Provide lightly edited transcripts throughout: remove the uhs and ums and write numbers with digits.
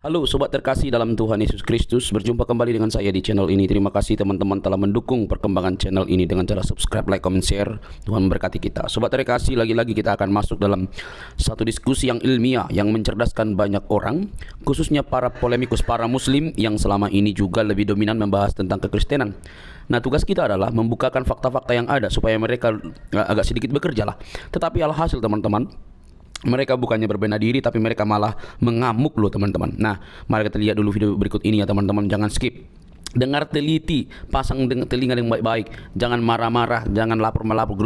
Halo sobat terkasih dalam Tuhan Yesus Kristus, berjumpa kembali dengan saya di channel ini. Terima kasih teman-teman telah mendukung perkembangan channel ini dengan cara subscribe, like, comment, share. Tuhan memberkati kita. Sobat terkasih, lagi-lagi kita akan masuk dalam satu diskusi yang ilmiah yang mencerdaskan banyak orang, khususnya para polemikus, para muslim yang selama ini juga lebih dominan membahas tentang kekristenan. Nah, tugas kita adalah membukakan fakta-fakta yang ada supaya mereka agak sedikit bekerja lah. Tetapi alhasil teman-teman, mereka bukannya berbenah diri, tapi mereka malah mengamuk loh teman-teman. Nah, mari kita lihat dulu video berikut ini ya teman-teman. Jangan skip. Dengar teliti, pasang telinga yang baik-baik. Jangan marah-marah, jangan lapor-melapor,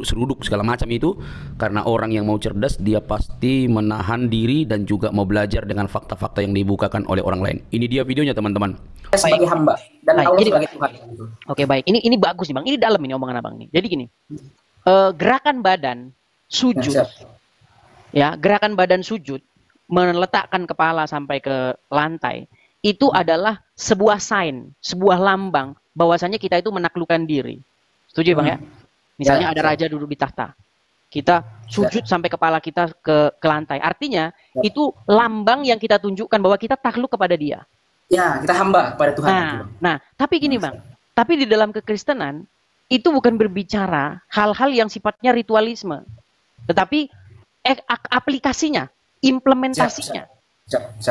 seruduk segala macam itu. Karena orang yang mau cerdas, dia pasti menahan diri dan juga mau belajar dengan fakta-fakta yang dibukakan oleh orang lain. Ini dia videonya teman-teman. Sebagai hamba dan Baik, Allah ini sebagai Tuhan. Oke, baik. Ini bagus nih, Bang. Ini dalam ini omongan Abang nih. Jadi gini. Gerakan badan sujud. Ya, gerakan badan sujud meletakkan kepala sampai ke lantai itu adalah sebuah sign, sebuah lambang bahwasanya kita itu menaklukkan diri. Setuju Bang ya? Misalnya ada raja duduk di tahta. Kita sujud sampai kepala kita ke lantai. Artinya itu lambang yang kita tunjukkan bahwa kita takluk kepada dia. Ya, kita hamba pada Tuhan. Nah, tapi gini Bang. Tapi di dalam kekristenan itu bukan berbicara hal-hal yang sifatnya ritualisme. Tetapi aplikasinya, implementasinya.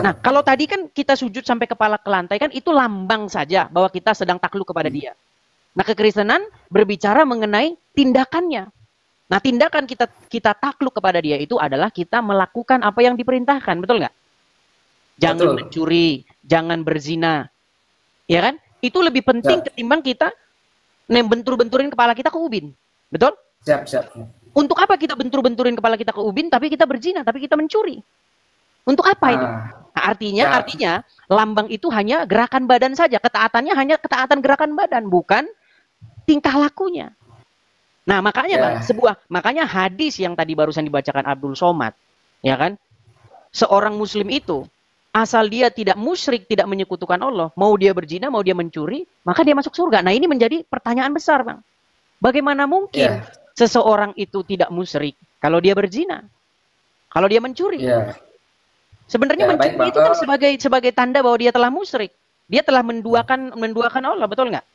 Nah, kalau tadi kan kita sujud sampai kepala ke lantai kan itu lambang saja bahwa kita sedang takluk kepada dia. Nah, kekristenan berbicara mengenai tindakannya. Nah, tindakan kita takluk kepada dia itu adalah kita melakukan apa yang diperintahkan, betul nggak? Jangan mencuri, jangan berzina, ya kan? Itu lebih penting ketimbang kita bentur-benturin kepala kita ke ubin, betul? Siap. Untuk apa kita bentur-benturin kepala kita ke ubin, tapi kita berzina, tapi kita mencuri? Untuk apa itu? Nah, artinya lambang itu hanya gerakan badan saja. Ketaatannya hanya ketaatan gerakan badan, bukan tingkah lakunya. Nah, makanya makanya hadis yang tadi barusan dibacakan Abdul Somad, ya kan? Seorang muslim itu asal dia tidak musyrik, tidak menyekutukan Allah, mau dia berzina, mau dia mencuri, maka dia masuk surga. Nah, ini menjadi pertanyaan besar, Bang. Bagaimana mungkin seseorang itu tidak musyrik kalau dia berzina, kalau dia mencuri? Sebenarnya mencuri itu kan sebagai tanda bahwa dia telah musyrik. Dia telah menduakan Allah, betul nggak?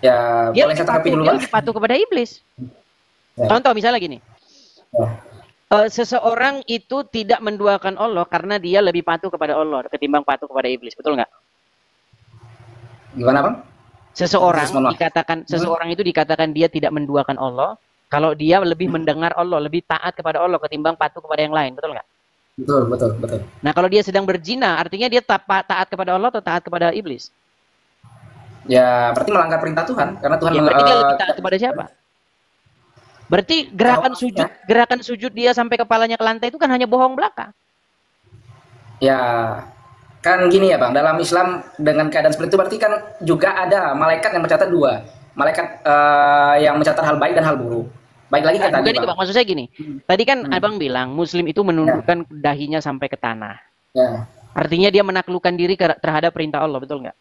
Ya, dia boleh saya tanggapi dulu, Bang. Dia patuh kepada iblis. Contoh misalnya gini. Seseorang itu tidak menduakan Allah karena dia lebih patuh kepada Allah ketimbang patuh kepada iblis, betul nggak? Gimana, Bang? Seseorang itu dikatakan dia tidak menduakan Allah kalau dia lebih mendengar Allah, lebih taat kepada Allah ketimbang patuh kepada yang lain, betul nggak? Betul. Nah, kalau dia sedang berzina, artinya dia taat kepada Allah atau taat kepada iblis? Ya, berarti melanggar perintah Tuhan karena Tuhan berarti dia lebih taat kepada siapa? Berarti gerakan sujud dia sampai kepalanya ke lantai itu kan hanya bohong belaka. Ya, kan gini ya Bang, dalam Islam dengan keadaan seperti itu berarti kan juga ada malaikat yang mencatat dua. Malaikat yang mencatat hal baik dan hal buruk. Baik lagi kata tadi, Bang. Maksud saya gini. Tadi kan Abang bilang muslim itu menundukkan dahinya sampai ke tanah. Artinya dia menaklukkan diri terhadap perintah Allah, betul nggak?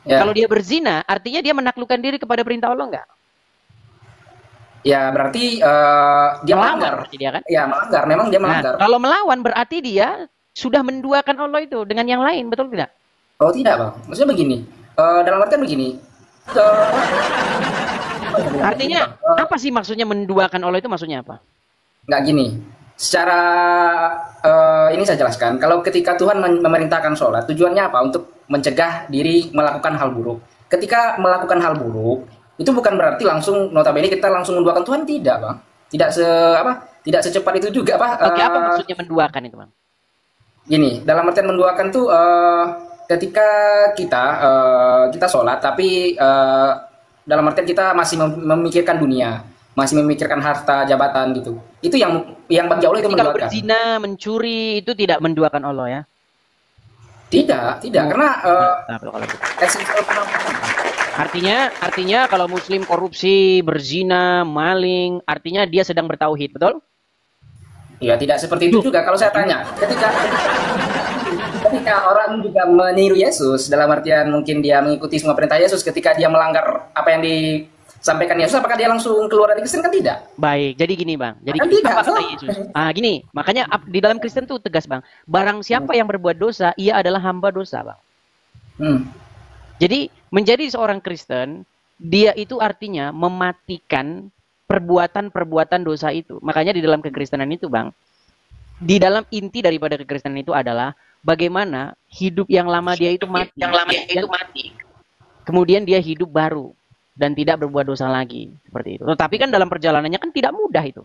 Kalau dia berzina, artinya dia menaklukkan diri kepada perintah Allah nggak? Ya, berarti dia melanggar. Dia kan? Ya, melanggar. Memang dia melanggar. Kalau melawan berarti dia sudah menduakan Allah itu dengan yang lain, betul tidak? Oh, tidak, Bang. Maksudnya begini. Dalam artian begini. Artinya apa sih maksudnya menduakan Allah itu maksudnya apa? Nggak gini. Secara ini saya jelaskan. Kalau ketika Tuhan memerintahkan sholat, tujuannya apa? Untuk mencegah diri melakukan hal buruk. Ketika melakukan hal buruk, itu bukan berarti langsung notabene kita langsung menduakan Tuhan, tidak, Bang. Tidak secepat itu juga, Pak. Oke, apa maksudnya menduakan itu, Bang? Gini, dalam artian menduakan tuh ketika kita sholat, tapi dalam artian kita masih memikirkan dunia, masih memikirkan harta, jabatan gitu. Itu yang bagi Allah itu menduakan. Kalau berzina, mencuri itu tidak menduakan Allah ya? Tidak, karena artinya kalau muslim korupsi, berzina, maling, artinya dia sedang bertauhid, betul? Ya, tidak seperti itu juga. Kalau saya tanya, ketika orang juga meniru Yesus, dalam artian mungkin dia mengikuti semua perintah Yesus, ketika dia melanggar apa yang sampaikan Yesus, apakah dia langsung keluar dari Kristen? Kan tidak. Baik, jadi gini Bang. Jadi Kan gini, tidak. apa kata Yesus? Gini, makanya di dalam Kristen tuh tegas Bang. Barang siapa yang berbuat dosa, ia adalah hamba dosa Bang. Jadi menjadi seorang Kristen, dia itu artinya mematikan perbuatan-perbuatan dosa itu. Makanya di dalam kekristenan itu Bang, di dalam inti daripada kekristenan itu adalah bagaimana hidup yang lama dia itu mati. Kemudian dia hidup baru dan tidak berbuat dosa lagi, seperti itu. Tetapi kan dalam perjalanannya kan tidak mudah itu.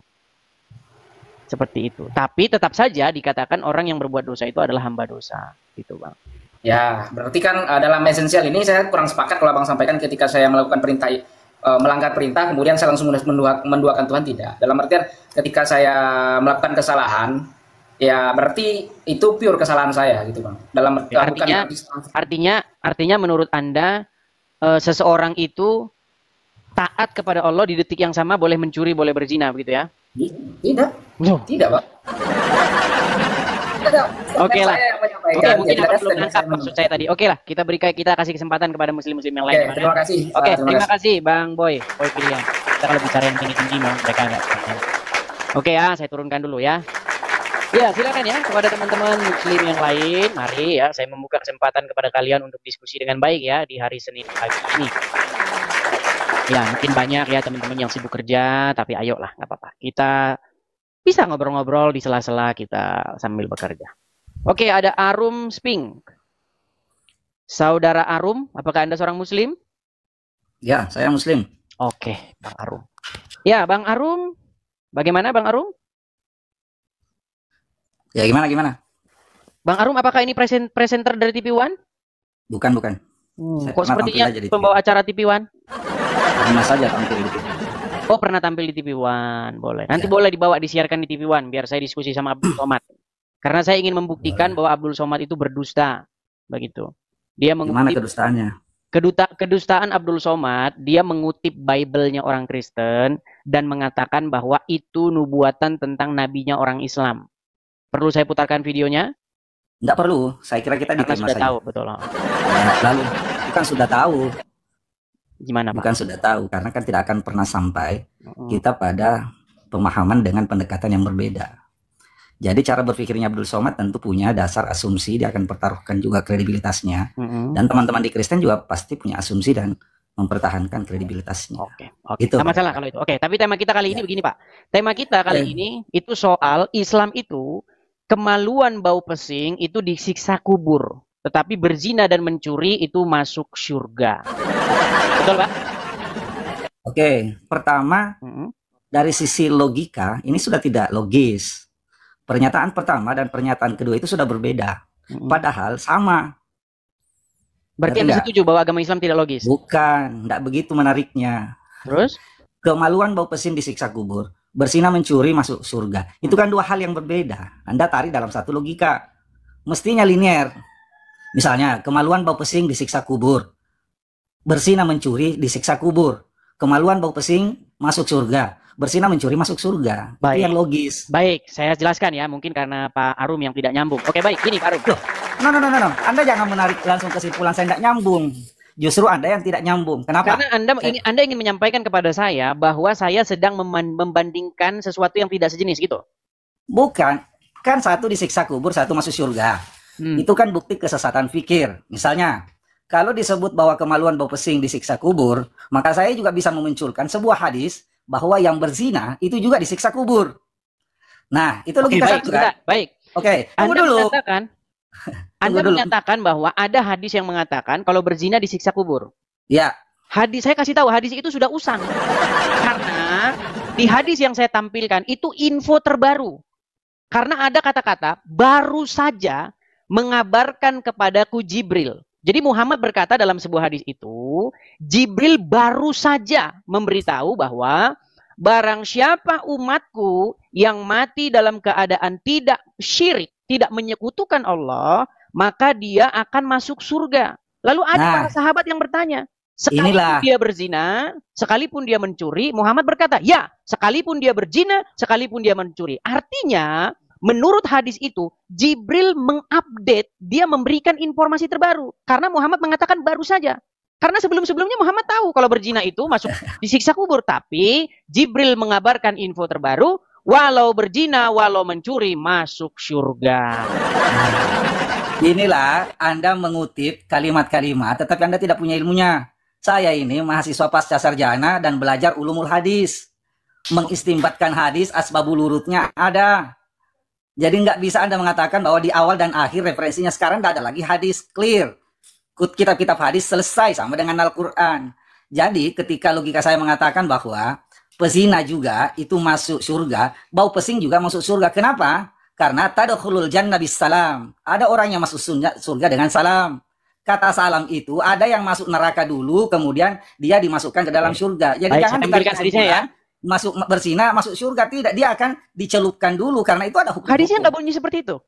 Seperti itu. Tapi tetap saja dikatakan orang yang berbuat dosa itu adalah hamba dosa, gitu Bang. Ya, berarti kan dalam esensial ini saya kurang sepakat kalau Abang sampaikan ketika saya melakukan perintah, melanggar perintah, kemudian saya langsung menduakan Tuhan, tidak. Dalam artian ketika saya melakukan kesalahan, ya berarti itu pure kesalahan saya, gitu Bang. Dalam artinya menurut Anda seseorang itu taat kepada Allah di detik yang sama boleh mencuri, boleh berzina, begitu ya? Tidak, tidak Bang. Oke lah. Oke, mungkin Abang belum nangkap maksud saya tadi. Oke lah, kita kasih kesempatan kepada muslim-muslim yang lain. Terima kasih. Oke, terima kasih Bang Boy Pilihan. Kita kalau bicara yang tinggi-tinggi mereka enggak. Oke ya, saya turunkan dulu ya. Ya, silakan ya kepada teman-teman muslim yang lain. Mari ya, saya membuka kesempatan kepada kalian untuk diskusi dengan baik ya di hari Senin pagi ini. Ya, mungkin banyak ya teman-teman yang sibuk kerja, tapi ayolah, nggak apa-apa. Kita bisa ngobrol-ngobrol di sela-sela kita sambil bekerja. Oke, ada Arum Sping. Saudara Arum, apakah Anda seorang muslim? Ya, saya muslim. Oke, Bang Arum. Ya, Bang Arum. Bagaimana Bang Arum? Ya, gimana? Bang Arum, apakah ini presenter dari TV One? Bukan. Kok sepertinya pembawa acara TV One? Pernah saja tampil di TV. Oh, pernah tampil di TV One. Boleh. Nanti boleh dibawa disiarkan di TV One biar saya diskusi sama Abdul Somad. Karena saya ingin membuktikan bahwa Abdul Somad itu berdusta. Begitu. Dia mengutip, gimana kedustaannya? Kedustaan Abdul Somad, dia mengutip Bible-nya orang Kristen dan mengatakan bahwa itu nubuatan tentang nabinya orang Islam. Perlu saya putarkan videonya? Enggak perlu. Saya kira kita diterima saja. Tahu, betul. Ya, lalu bukan sudah tahu. Gimana Pak? Bukan sudah tahu, karena kan tidak akan pernah sampai kita pada pemahaman dengan pendekatan yang berbeda. Jadi cara berpikirnya Abdul Somad tentu punya dasar asumsi, dia akan pertaruhkan juga kredibilitasnya. Dan teman-teman di Kristen juga pasti punya asumsi dan mempertahankan kredibilitasnya. Oke. Itu sama masalah kalau itu. Oke, tapi tema kita kali ini begini Pak. Tema kita kali ini itu soal Islam itu kemaluan bau pesing itu disiksa kubur. Tetapi berzina dan mencuri itu masuk surga. Betul Pak? Oke, pertama dari sisi logika ini sudah tidak logis. Pernyataan pertama dan pernyataan kedua itu sudah berbeda. Padahal sama. Berarti Anda setuju bahwa agama Islam tidak logis? Bukan, tidak begitu menariknya. Terus? Kemaluan bau pesing disiksa kubur, berzina mencuri masuk surga. Itu kan dua hal yang berbeda. Anda tarik dalam satu logika. Mestinya linear. Misalnya, kemaluan bau pesing disiksa kubur, berzina mencuri disiksa kubur. Kemaluan bau pesing masuk surga, berzina mencuri masuk surga. Baik. Itu yang logis. Baik, saya jelaskan ya. Mungkin karena Pak Arum yang tidak nyambung. Oke, baik. Gini Pak Arum. Loh, no. Anda jangan menarik langsung kesimpulan saya tidak nyambung. Justru Anda yang tidak nyambung. Kenapa? Karena Anda ingin menyampaikan kepada saya bahwa saya sedang membandingkan sesuatu yang tidak sejenis gitu. Bukan. Kan satu disiksa kubur, satu masuk surga. Itu kan bukti kesesatan fikir. Misalnya, kalau disebut bahwa kemaluan bau pesing disiksa kubur, maka saya juga bisa memunculkan sebuah hadis bahwa yang berzina itu juga disiksa kubur. Nah, itu logika satu kan? Baik. Oke, tunggu dulu. Anda menyatakan bahwa ada hadis yang mengatakan kalau berzina disiksa kubur. Ya. Hadis, saya kasih tahu, hadis itu sudah usang. Karena di hadis yang saya tampilkan itu info terbaru. Karena ada kata-kata baru saja mengabarkan kepadaku Jibril. Jadi Muhammad berkata dalam sebuah hadis itu, Jibril baru saja memberitahu bahwa barang siapa umatku yang mati dalam keadaan tidak syirik, tidak menyekutukan Allah, maka dia akan masuk surga. Lalu ada para sahabat yang bertanya, sekalipun dia berzina, sekalipun dia mencuri, Muhammad berkata, ya, sekalipun dia berzina, sekalipun dia mencuri. Artinya, menurut hadis itu, Jibril mengupdate, dia memberikan informasi terbaru. Karena Muhammad mengatakan baru saja. Karena sebelum-sebelumnya Muhammad tahu kalau berzina itu masuk disiksa kubur. Tapi Jibril mengabarkan info terbaru, walau berzina, walau mencuri, masuk surga. Inilah Anda mengutip kalimat-kalimat, tetapi Anda tidak punya ilmunya. Saya ini mahasiswa pasca sarjana dan belajar ulumul hadis. Mengistimbatkan hadis, asbabul urutnya ada. Jadi nggak bisa Anda mengatakan bahwa di awal dan akhir referensinya sekarang nggak ada lagi hadis, clear. Kitab-kitab hadis selesai sama dengan Al-Quran. Jadi ketika logika saya mengatakan bahwa pezina juga itu masuk surga, bau pesing juga masuk surga. Kenapa? Karena tadkhulul jannah bis salam. Ada orang yang masuk surga dengan salam. Kata salam itu ada yang masuk neraka dulu, kemudian dia dimasukkan ke dalam surga. Jadi jangan dikatakan hadisnya ya. Masuk berzina, masuk surga. Tidak, dia akan dicelupkan dulu karena itu ada hukum. Hadisnya nggak bunyi seperti itu.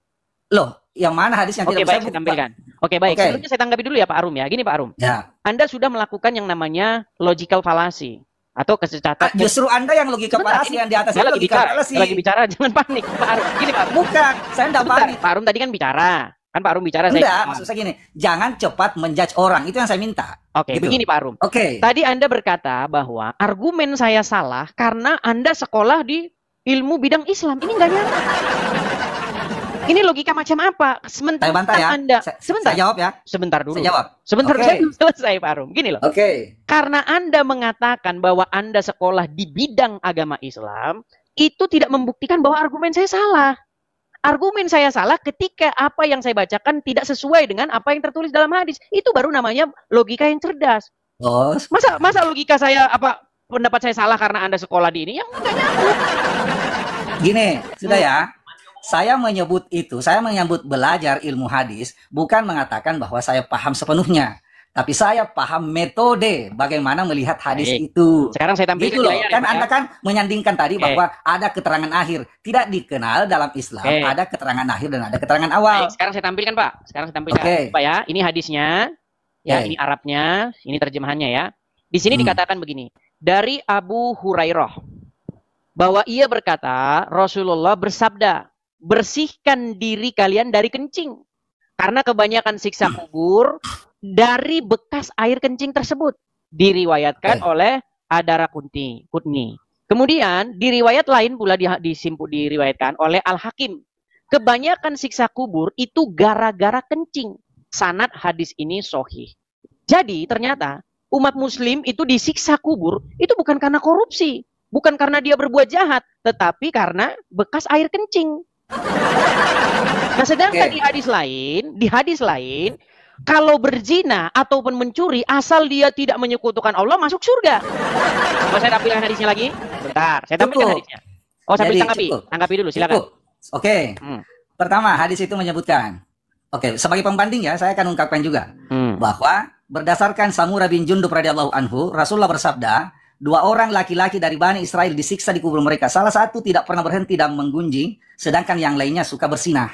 Loh, yang mana hadis yang tidak baik, saya tampilkan. Oke, baik. Sebelumnya saya tanggapi dulu ya Pak Arum ya. Gini Pak Arum. Ya. Anda sudah melakukan yang namanya logical fallacy atau kesesatan. Justru Anda yang logika fallacy yang di atas saya lagi bicara. Saya lagi bicara, jangan panik Pak Arum. Gini Pak Arum. Bukan, saya enggak panik. Pak Arum tadi kan bicara. Kan Pak Arum bicara enggak, maksud saya gini, jangan cepat menjudge orang. Itu yang saya minta. Oke, gitu. Begini Pak Arum. Oke. Tadi Anda berkata bahwa argumen saya salah karena Anda sekolah di ilmu bidang Islam. Ini enggak nyata. Ini logika macam apa? Sementara ya. Anda, sebentar. Saya jawab ya. Sebentar dulu. Saya jawab. Sebentar, saya belum selesai Pak Arum. Gini loh. Oke. Karena Anda mengatakan bahwa Anda sekolah di bidang agama Islam, itu tidak membuktikan bahwa argumen saya salah. Argumen saya salah ketika apa yang saya bacakan tidak sesuai dengan apa yang tertulis dalam hadis. Itu baru namanya logika yang cerdas. Oh. Masa logika saya pendapat saya salah karena Anda sekolah di ini? Yang enggak nyambung. Gini, sudah ya. Saya menyebut belajar ilmu hadis bukan mengatakan bahwa saya paham sepenuhnya, tapi saya paham metode bagaimana melihat hadis itu. Sekarang saya tampilkan gitu loh. Kan Anda kan menyandingkan tadi bahwa ada keterangan akhir. Tidak dikenal dalam Islam ada keterangan akhir dan ada keterangan awal. Sekarang saya tampilkan Pak. Pak ya, ini hadisnya. Ya, ini Arabnya, ini terjemahannya ya. Di sini dikatakan begini. Dari Abu Hurairah bahwa ia berkata, Rasulullah bersabda, bersihkan diri kalian dari kencing. Karena kebanyakan siksa kubur dari bekas air kencing tersebut. Diriwayatkan oleh Adara Kutni. Kemudian di riwayat lain pula diriwayatkan oleh Al-Hakim. Kebanyakan siksa kubur itu gara-gara kencing. Sanad hadis ini sahih. Jadi ternyata umat muslim itu disiksa kubur itu bukan karena korupsi. Bukan karena dia berbuat jahat. Tetapi karena bekas air kencing. Nah, sedangkan di hadis lain, kalau berzina ataupun mencuri, asal dia tidak menyekutukan Allah, masuk surga. Mau saya tampilkan hadisnya lagi? Bentar, saya tampilkan hadisnya. Oh, sambil tanggapi dulu, silakan. Oke. Pertama, hadis itu menyebutkan. Oke, sebagai pembanding ya, saya akan ungkapkan juga bahwa berdasarkan Samurah bin Jundub radhiyallahu anhu, Rasulullah bersabda, 2 orang laki-laki dari Bani Israel disiksa di kubur mereka. Salah satu tidak pernah berhenti dan menggunjing, sedangkan yang lainnya suka bersinah.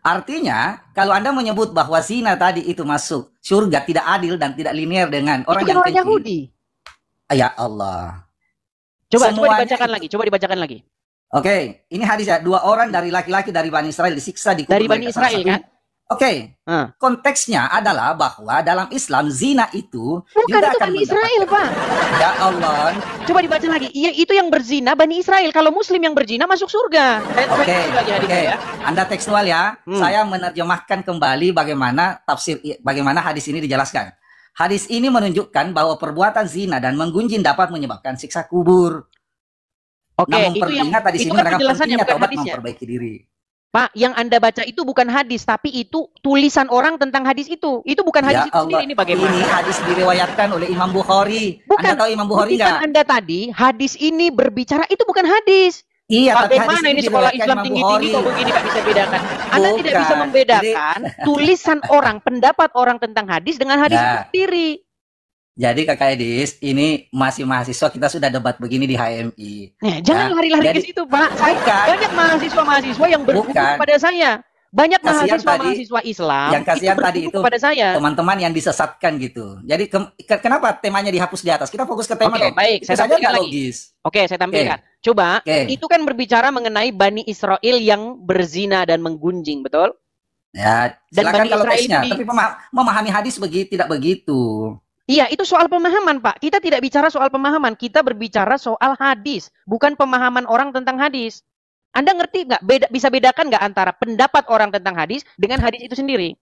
Artinya, kalau Anda menyebut bahwa zina tadi itu masuk surga, tidak adil dan tidak linear dengan orang yang kencing. Yahudi. Ya Allah. Coba dibacakan lagi. Oke, ini hadis ya. 2 orang dari laki-laki dari Bani Israel disiksa di kubur mereka. Dari Bani Israel kan? Oke, konteksnya adalah bahwa dalam Islam zina itu bukan juga itu Bani Israel, Pak. Ya Allah. Coba dibaca lagi. Iya, itu yang berzina Bani Israel. Kalau Muslim yang berzina masuk surga. Oke. Anda tekstual ya. Saya menerjemahkan kembali bagaimana hadis ini dijelaskan. Hadis ini menunjukkan bahwa perbuatan zina dan menggunjing dapat menyebabkan siksa kubur. Oke, namun peringat tadi sini mereka pentingnya taubat memperbaiki diri. Pak, yang Anda baca itu bukan hadis, tapi itu tulisan orang tentang hadis itu. Itu bukan hadis itu sendiri. Ini bagaimana? Ini hadis diriwayatkan oleh Imam Bukhari. Bukan, Anda tahu Imam Bukhari nggak? Anda tadi, hadis ini berbicara, itu bukan hadis. Iya, bagaimana ini sekolah Islam tinggi-tinggi kok begini nggak bisa bedakan? Anda tidak bisa membedakan tulisan orang, pendapat orang tentang hadis dengan hadis itu sendiri. Jadi Kakak Edis, ini masih mahasiswa, kita sudah debat begini di HMI. Jangan lari-lari ke situ, Pak. Banyak mahasiswa-mahasiswa yang berhubung kepada saya. Banyak mahasiswa Islam yang kasihan tadi itu kepada saya. Teman-teman yang disesatkan gitu. Jadi kenapa temanya dihapus di atas? Kita fokus ke tema. Oke, baik. Saya tampilkan lagi. Oke, saya tampilkan. Coba, itu kan berbicara mengenai Bani Israel yang berzina dan menggunjing, betul? Ya, silakan kalau teksnya. Tapi memahami hadis tidak begitu. Iya, itu soal pemahaman, Pak. Kita tidak bicara soal pemahaman, kita berbicara soal hadis, bukan pemahaman orang tentang hadis. Anda ngerti nggak? Bisa bedakan nggak antara pendapat orang tentang hadis dengan hadis itu sendiri?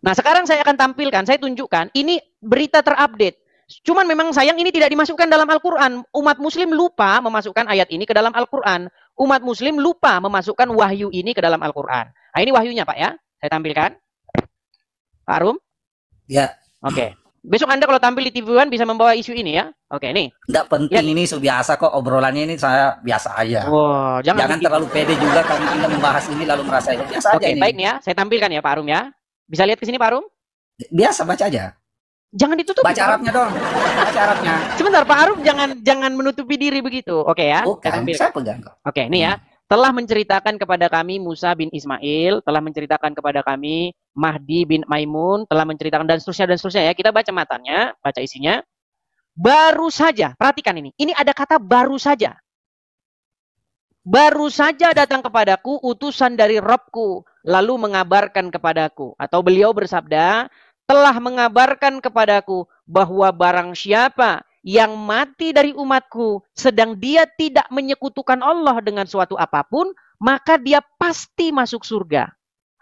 Nah, sekarang saya akan tampilkan, saya tunjukkan, ini berita terupdate. Cuman memang sayang ini tidak dimasukkan dalam Al-Quran. Umat Muslim lupa memasukkan ayat ini ke dalam Al-Quran. Umat Muslim lupa memasukkan wahyu ini ke dalam Al-Quran. Nah, ini wahyunya, Pak ya. Saya tampilkan. Pak Arum? Ya. Oke. Besok Anda kalau tampil di TV One bisa membawa isu ini ya. Oke, nih. Enggak penting Ya. ini, biasa kok obrolannya ini saya biasa aja. Wow, Jangan terlalu pede juga karena Anda membahas ini lalu merasa biasa aja Oke, ini. baik nih ya. Saya tampilkan ya Pak Arum ya. Bisa lihat ke sini Pak Arum? Biasa baca aja. Jangan ditutup. Baca Arabnya dong. Baca Arabnya. Sebentar Pak Arum, jangan menutupi diri begitu. Oke ya. Bukan, saya pegang kok. Oke, nih ya. Telah menceritakan kepada kami Musa bin Ismail, telah menceritakan kepada kami Mahdi bin Maimun, telah menceritakan dan seterusnya ya. Kita baca matanya, baca isinya. Baru saja, perhatikan ini. Ini ada kata baru saja. Baru saja datang kepadaku utusan dari Rabbku, lalu mengabarkan kepadaku. Atau beliau bersabda, telah mengabarkan kepadaku bahwa barang siapa yang mati dari umatku, sedang dia tidak menyekutukan Allah dengan suatu apapun, maka dia pasti masuk surga.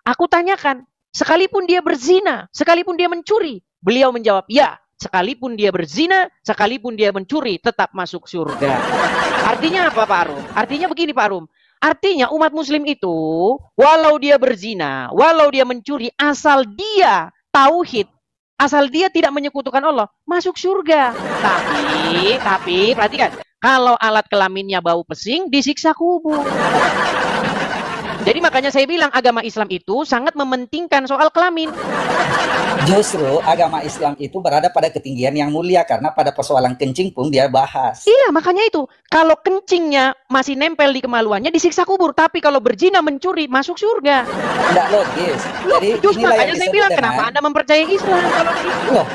Aku tanyakan, sekalipun dia berzina, sekalipun dia mencuri, beliau menjawab, ya, sekalipun dia berzina, sekalipun dia mencuri, tetap masuk surga. Artinya apa Pak Arum? Artinya begini Pak Arum, artinya umat muslim itu, walau dia berzina, walau dia mencuri, asal dia tauhid, asal dia tidak menyekutukan Allah, masuk surga. Tapi, perhatikan, kalau alat kelaminnya bau pesing, disiksa kubur. Jadi makanya saya bilang agama Islam itu sangat mementingkan soal kelamin. Justru agama Islam itu berada pada ketinggian yang mulia karena pada persoalan kencing pun dia bahas. Iya, makanya itu. Kalau kencingnya masih nempel di kemaluannya, disiksa kubur. Tapi kalau berzina mencuri, masuk surga. Tidak logis. Loh, Jadi justru inilah yang makanya saya disebut bilang, dengan, kenapa Anda mempercayai Islam? Kalau begitu? loh,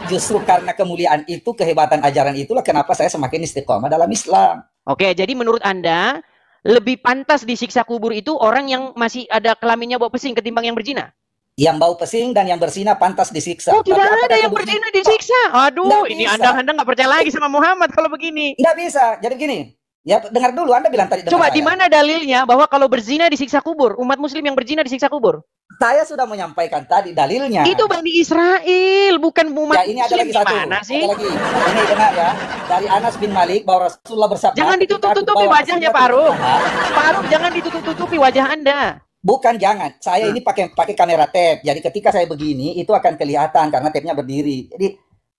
justru karena kemuliaan itu, kehebatan ajaran itulah kenapa saya semakin istiqomah dalam Islam. Oke, jadi menurut Anda, lebih pantas disiksa kubur itu orang yang masih ada kelaminnya bau pesing ketimbang yang berzina? Yang bau pesing dan yang berzina pantas disiksa. Oh, tidak Tapi ada apakah yang kemudian- berzina disiksa. Aduh, Nggak ini bisa. Anda nggak percaya lagi sama Muhammad kalau begini. Nggak bisa. Jadi begini, ya dengar dulu. Anda bilang tadi. Coba dengar di saya. mana dalilnya bahwa kalau berzina disiksa kubur? Umat muslim yang berzina disiksa kubur? Saya sudah menyampaikan tadi dalilnya. Itu Bani Israel, bukan umat Ya, ini ada muslim. lagi satu. Gimana sih? Ada lagi. Ini dengar ya. Dari Anas bin Malik bahwa Rasulullah bersabda. Jangan "Ketika aku ditutup-tutupi bawa wajahnya, sesuatu Pak Arum. Tuhan." Pak Arum, jangan ditutup-tutupi wajah Anda. Bukan, jangan. Saya ini pakai kamera tape. Jadi ketika saya begini itu akan kelihatan karena tape-nya berdiri. Jadi,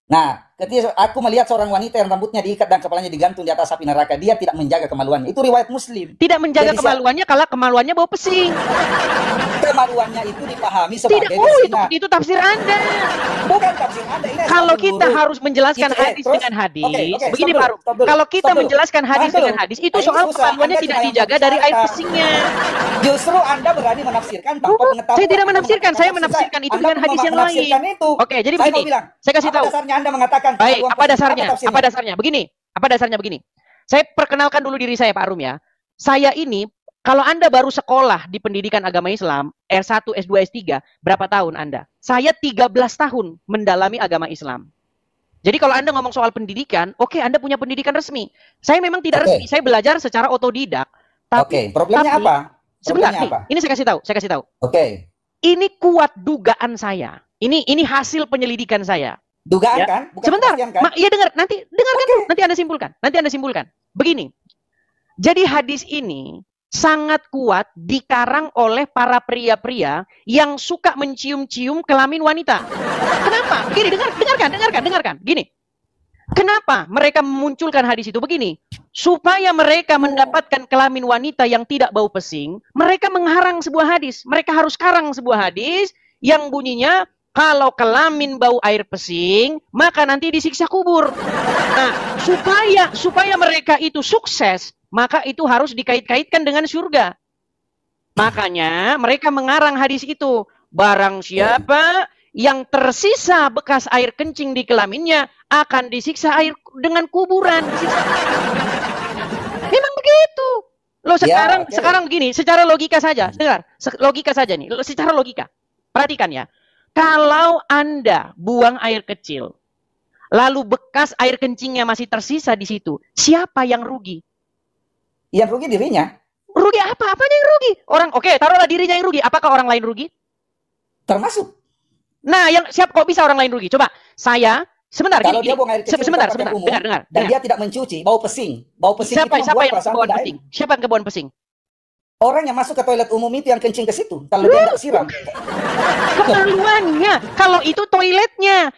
nah, ketika aku melihat seorang wanita yang rambutnya diikat dan kepalanya digantung di atas api neraka, dia tidak menjaga kemaluannya. Itu riwayat Muslim. Tidak menjaga Jadi, kemaluannya kalau kemaluannya bau pesing. Kemaluannya itu dipahami Tidak, sebagai oh berzina. itu tafsir Anda. Bukan tafsir Anda. Ini Kalau satu kita huruf. harus menjelaskan Itu, hadis terus? dengan hadis, Oke, begini stop Pak dulu, Arum, stop dulu, kalau kita stop dulu. menjelaskan hadis Tahan dulu. dengan hadis, itu Ini soal susah. kemaluannya Anda tidak cuma yang dijaga dari air membicarakan. pesingnya. Justru Anda berani menafsirkan tanpa Bukan, pengetahuan. saya tidak menafsirkan, saya Maksud menafsirkan itu Anda dengan hadis yang menafsirkan lain. Itu. Oke, jadi Saya begini, mau bilang, saya kasih apa tahu. dasarnya Anda mengatakan Baik, kemaluan apa pesing? dasarnya? tafsirnya? Apa dasarnya? Begini, apa dasarnya begini. Saya perkenalkan dulu diri saya Pak Arum ya. Saya ini, kalau Anda baru sekolah di pendidikan agama Islam, R1, S2, S3, berapa tahun Anda? Saya 13 tahun mendalami agama Islam. Jadi kalau Anda ngomong soal pendidikan, oke, Anda punya pendidikan resmi. Saya memang tidak Oke. resmi, saya belajar secara otodidak. Oke, problemnya apa? Sebentar, Problemnya nih, apa? ini saya kasih tahu. Oke. Ini kuat dugaan saya. Ini hasil penyelidikan saya. Dugaan Ya. kan? Bukan Sebentar, kepastian kan? iya dengarkan dulu, nanti Anda simpulkan. Begini, jadi hadis ini sangat kuat dikarang oleh para pria-pria yang suka mencium-cium kelamin wanita. Kenapa? Begini, dengarkan. Gini, kenapa mereka memunculkan hadis itu? Begini, supaya mereka mendapatkan kelamin wanita yang tidak bau pesing, mereka mengharang sebuah hadis. Mereka harus karang sebuah hadis yang bunyinya, kalau kelamin bau air pesing, maka nanti disiksa kubur. Nah, supaya mereka itu sukses, maka itu harus dikait-kaitkan dengan surga. Makanya mereka mengarang hadis itu. Barang siapa yang tersisa bekas air kencing di kelaminnya akan disiksa air dengan kuburan. Memang begitu. Loh sekarang begini, secara logika saja. Dengar, logika saja nih, secara logika. Perhatikan ya. Kalau Anda buang air kecil, lalu bekas air kencingnya masih tersisa di situ, siapa yang rugi? Yang rugi dirinya. Rugi apa? Apanya yang rugi? Orang, oke, taruhlah dirinya yang rugi. Apakah orang lain rugi? Termasuk. Nah, yang siap kok bisa orang lain rugi? Coba, saya sebentar. Kalau gini, dia buang air kecil sebentar. umum, Dengar. Dan dia tidak mencuci, bau pesing. Bau pesing Siapa itu yang membuat perasaan kebauan tidak pesing? enak. Siapa yang kebauan pesing? Orang yang masuk ke toilet umum itu yang kencing ke situ. Kalau dia tidak siram. Keperluannya. Kalau itu toiletnya.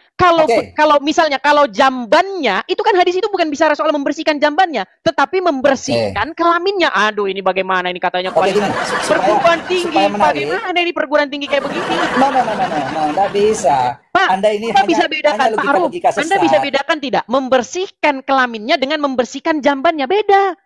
Kalau misalnya kalau jambannya, itu kan hadis itu bukan bicara soal membersihkan jambannya, tetapi membersihkan kelaminnya. Aduh, ini bagaimana ini katanya perguruan tinggi. Bagaimana ini perguruan tinggi kayak begini? No, tidak bisa. Pak, Anda ini Anda bisa bedakan, Pak Aruf. sesat. Anda bisa bedakan tidak? Membersihkan kelaminnya dengan membersihkan jambannya beda.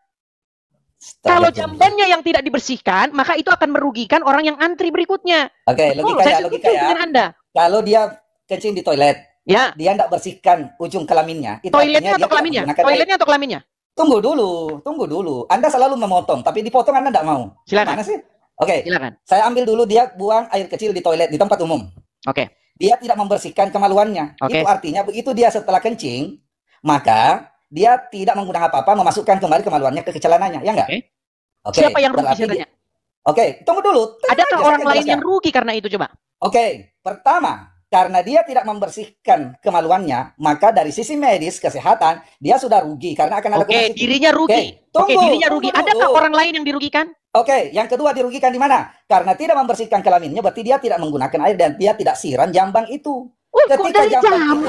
Kalau jambannya yang tidak dibersihkan, maka itu akan merugikan orang yang antri berikutnya. Oke, logika ya. Anda. Kalau dia kencing di toilet, ya, dia tidak bersihkan ujung kelaminnya. Toiletnya atau kelaminnya? Toiletnya atau kelaminnya? Tunggu dulu. Anda selalu memotong, tapi dipotong Anda tidak mau. Silakan. Mana sih? Oke. Silakan. Saya ambil dulu dia buang air kecil di toilet di tempat umum. Oke. Dia tidak membersihkan kemaluannya. Itu artinya begitu dia setelah kencing, maka dia tidak menggunakan apa-apa, memasukkan kembali kemaluannya ke celananya, ya enggak? Oke. Siapa yang rugi sebenarnya? Oke, tunggu dulu. Adakah orang lain yang rugi karena itu, coba? Oke, pertama, karena dia tidak membersihkan kemaluannya, maka dari sisi medis kesehatan dia sudah rugi karena akan ada Oke, dirinya rugi. Dirinya rugi. Adakah orang lain yang dirugikan? Oke, yang kedua dirugikan di mana? Karena tidak membersihkan kelaminnya, berarti dia tidak menggunakan air dan dia tidak siram jambang itu. Kok dari jamban?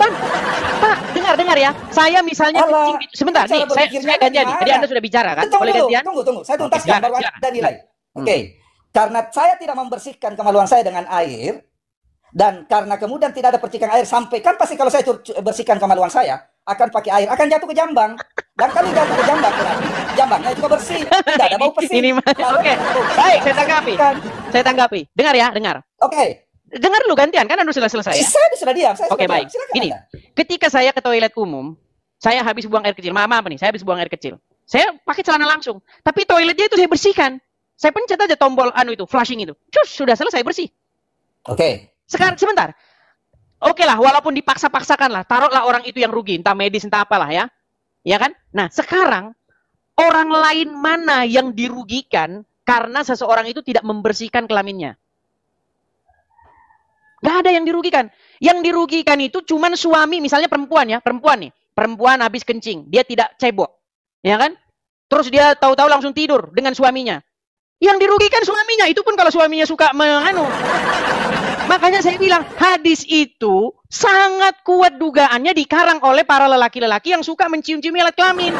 Pak, dengar ya. Saya misalnya kencing, sebentar nih, saya gantian nih. Jadi Anda sudah bicara kan? Boleh gantian? Tunggu. Saya tuntaskan baru Anda nilai. Oke. Karena saya tidak membersihkan kemaluan saya dengan air, dan karena kemudian tidak ada percikan air sampai, kan pasti kalau saya bersihkan kemaluan saya, akan pakai air, akan jatuh ke jambang. Dan kalau jatuh ke jambang, berarti jambangnya juga bersih. Tidak ada bau pesing. Oke, baik, saya tanggapi. Dengar ya, dengar. Oke. Dengar dulu gantian, kan Anda sudah selesai ya? Saya sudah diam. Oke, baik. Gini, ketika saya ke toilet umum, saya habis buang air kecil. Maaf nih, saya habis buang air kecil. Saya pakai celana langsung. Tapi toiletnya itu saya bersihkan. Saya pencet aja tombol flushing itu. Cus, sudah selesai bersih. Oke. Sekarang sebentar. Oke lah, walaupun dipaksa-paksakan lah, taruhlah orang itu yang rugi, entah medis, entah apalah ya. Ya kan? Nah, sekarang orang lain mana yang dirugikan karena seseorang itu tidak membersihkan kelaminnya? Gak ada yang dirugikan. Yang dirugikan itu cuman suami, misalnya perempuan ya, perempuan nih. Perempuan habis kencing, dia tidak cebok. Ya kan? Terus dia tahu-tahu langsung tidur dengan suaminya. Yang dirugikan suaminya, itu pun kalau suaminya suka Makanya saya bilang, hadis itu sangat kuat dugaannya dikarang oleh para lelaki-lelaki yang suka mencium-cium alat kelamin.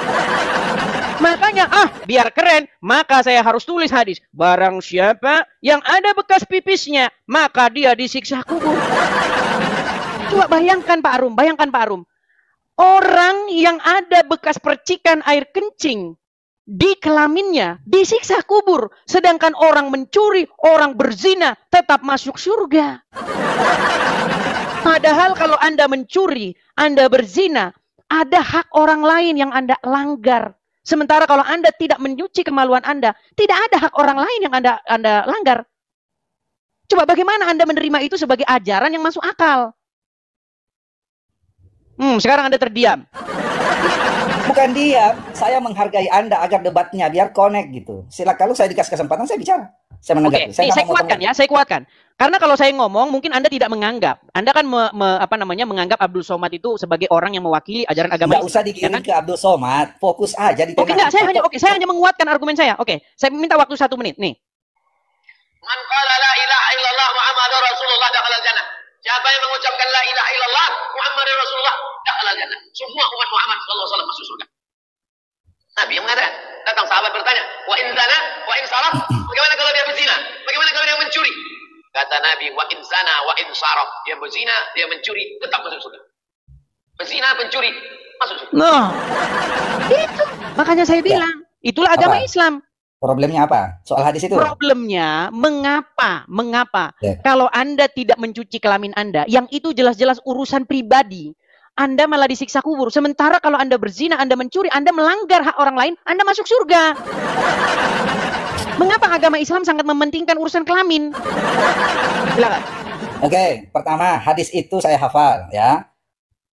Makanya, biar keren, maka saya harus tulis hadis. Barang siapa yang ada bekas pipisnya, maka dia disiksa kubur. Coba bayangkan Pak Arum. Orang yang ada bekas percikan air kencing di kelaminnya disiksa kubur, sedangkan orang mencuri, orang berzina tetap masuk surga. Padahal kalau Anda mencuri, Anda berzina, ada hak orang lain yang Anda langgar. Sementara kalau Anda tidak menyuci kemaluan Anda, tidak ada hak orang lain yang Anda langgar. Coba bagaimana Anda menerima itu sebagai ajaran yang masuk akal? Sekarang Anda terdiam. Bukan diam, saya menghargai Anda agar debatnya biar connect gitu. Silakan, kalau saya dikasih kesempatan saya bicara. Saya menanggapi. Saya kuatkan. Karena kalau saya ngomong mungkin Anda tidak menganggap. Anda kan menganggap Abdul Somad itu sebagai orang yang mewakili ajaran agama. Nggak usah digiring ke Abdul Somad, fokus aja di tema. Saya hanya menguatkan argumen saya. Saya minta waktu 1 menit nih. Man qala la ilaha illallah Muhammadur Rasulullah dakhala jannah. Siapa yang mengucapkan la ilaha illallah Muhammadur Rasulullah dakhala jannah. Semua umat Muhammad sallallahu alaihi wasallam masuk surga. Nabi yang mengatakan, datang sahabat bertanya, wa in zana wa in saraf, bagaimana kalau dia berzina? Bagaimana kalau dia mencuri? Kata Nabi, wa in zana wa in saraf, dia berzina, dia mencuri, tetap masuk surga. Berzina, pencuri, masuk surga. Nah, itu makanya saya bilang, itulah agama Islam. Problemnya apa? Soal hadis itu? Problemnya, mengapa? Kalau Anda tidak mencuci kelamin Anda, yang itu jelas-jelas urusan pribadi, Anda malah disiksa kubur. Sementara kalau Anda berzina, Anda mencuri, Anda melanggar hak orang lain, Anda masuk surga. Mengapa agama Islam sangat mementingkan urusan kelamin? Silakan. Oke, pertama hadis itu saya hafal ya.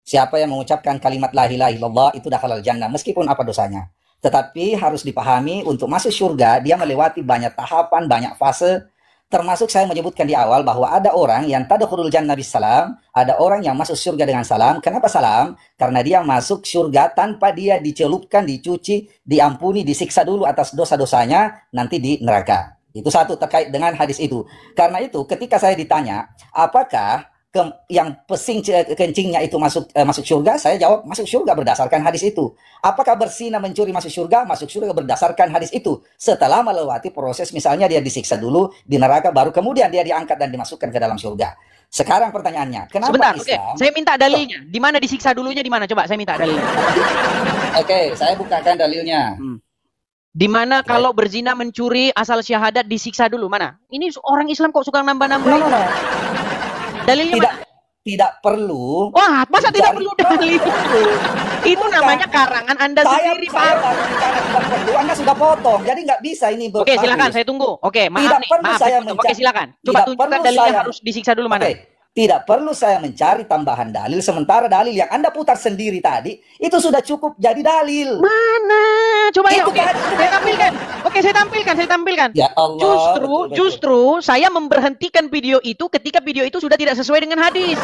Siapa yang mengucapkan kalimat la ilaha illallah itu dakhalal jannah meskipun apa dosanya. Tetapi harus dipahami untuk masuk surga dia melewati banyak tahapan, banyak fase. Termasuk saya menyebutkan di awal bahwa ada orang yang tadkhulul jannah bisalam, ada orang yang masuk surga dengan salam. Kenapa salam? Karena dia masuk surga tanpa dia dicelupkan, dicuci, diampuni, disiksa dulu atas dosa-dosanya nanti di neraka. Itu satu terkait dengan hadis itu. Karena itu ketika saya ditanya, apakah yang pesing kencingnya itu masuk surga, saya jawab masuk surga berdasarkan hadis itu. Apakah berzina mencuri masuk surga berdasarkan hadis itu. Setelah melewati proses misalnya dia disiksa dulu di neraka baru kemudian dia diangkat dan dimasukkan ke dalam surga. Sekarang pertanyaannya, kenapa Sebentar, Islam? Saya minta dalilnya. Di mana disiksa dulunya di mana? Coba saya minta dalilnya. Oke, saya bukakan dalilnya. Di mana kalau berzina mencuri asal syahadat disiksa dulu mana? Ini orang Islam kok suka nambah-nambah. No. Dalilnya tidak perlu. Wah, masa tidak perlu dalil? Itu namanya karangan Anda sendiri, Pak. Tidak perlu, Anda sudah potong. Jadi nggak bisa ini. Oke, silakan saya tunggu. Oke, maaf nih, maaf. Oke, silakan. Coba tunjukkan dalilnya harus disiksa dulu mana? Tidak perlu saya mencari tambahan dalil, sementara dalil yang Anda putar sendiri tadi itu sudah cukup jadi dalil. Mana? Coba ya, Itu saya tampilkan. Oke, saya tampilkan. Ya Allah. Justru saya memberhentikan video itu ketika video itu sudah tidak sesuai dengan hadis.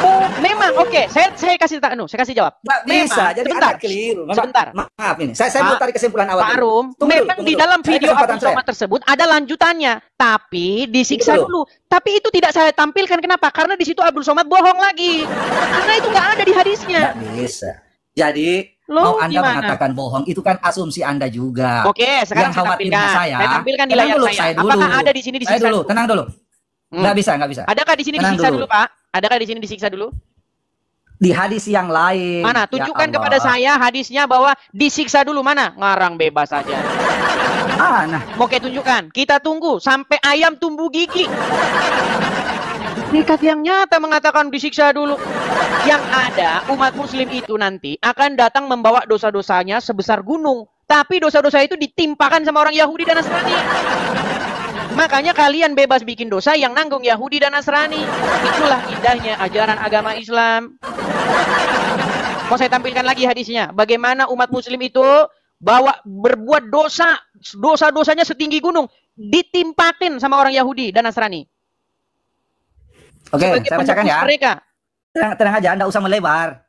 Oh, memang. Oke, saya kasih jawab. Nggak bisa, jadi sebentar. Anda keliru. Sebentar. Maaf ini, saya mau tarik kesimpulan awal. Pak Arum, memang di dalam video Abdul Somad tersebut ada lanjutannya, tapi disiksa dulu. Tapi itu tidak saya tampilkan, kenapa? Karena di situ Abdul Somad bohong lagi. Karena itu nggak ada di hadisnya. Nggak bisa. Jadi mau Anda mengatakan bohong itu kan asumsi Anda juga. Oke, sekarang saya tampilkan. Saya tampilkan di layar saya. Apakah ada di sini disiksa dulu? Tenang dulu. Nggak bisa. Adakah di sini disiksa dulu, Pak? Adakah di sini disiksa dulu? Di hadis yang lain. Mana? Tunjukkan kepada saya hadisnya bahwa disiksa dulu. Mana? Ngarang bebas saja. Nah. Oke, tunjukkan. Kita tunggu sampai ayam tumbuh gigi. Nikat yang nyata mengatakan disiksa dulu. Yang ada, umat muslim itu nanti akan datang membawa dosa-dosanya sebesar gunung. Tapi dosa-dosa itu ditimpakan sama orang Yahudi dan Nasrani. Makanya kalian bebas bikin dosa, yang nanggung Yahudi dan Nasrani. Itulah indahnya ajaran agama Islam. Mau saya tampilkan lagi hadisnya. Bagaimana umat muslim itu berbuat dosa-dosanya setinggi gunung. Ditimpakin sama orang Yahudi dan Nasrani. Oke, saya bacakan ya. Mereka. Tenang aja, Anda usah melebar.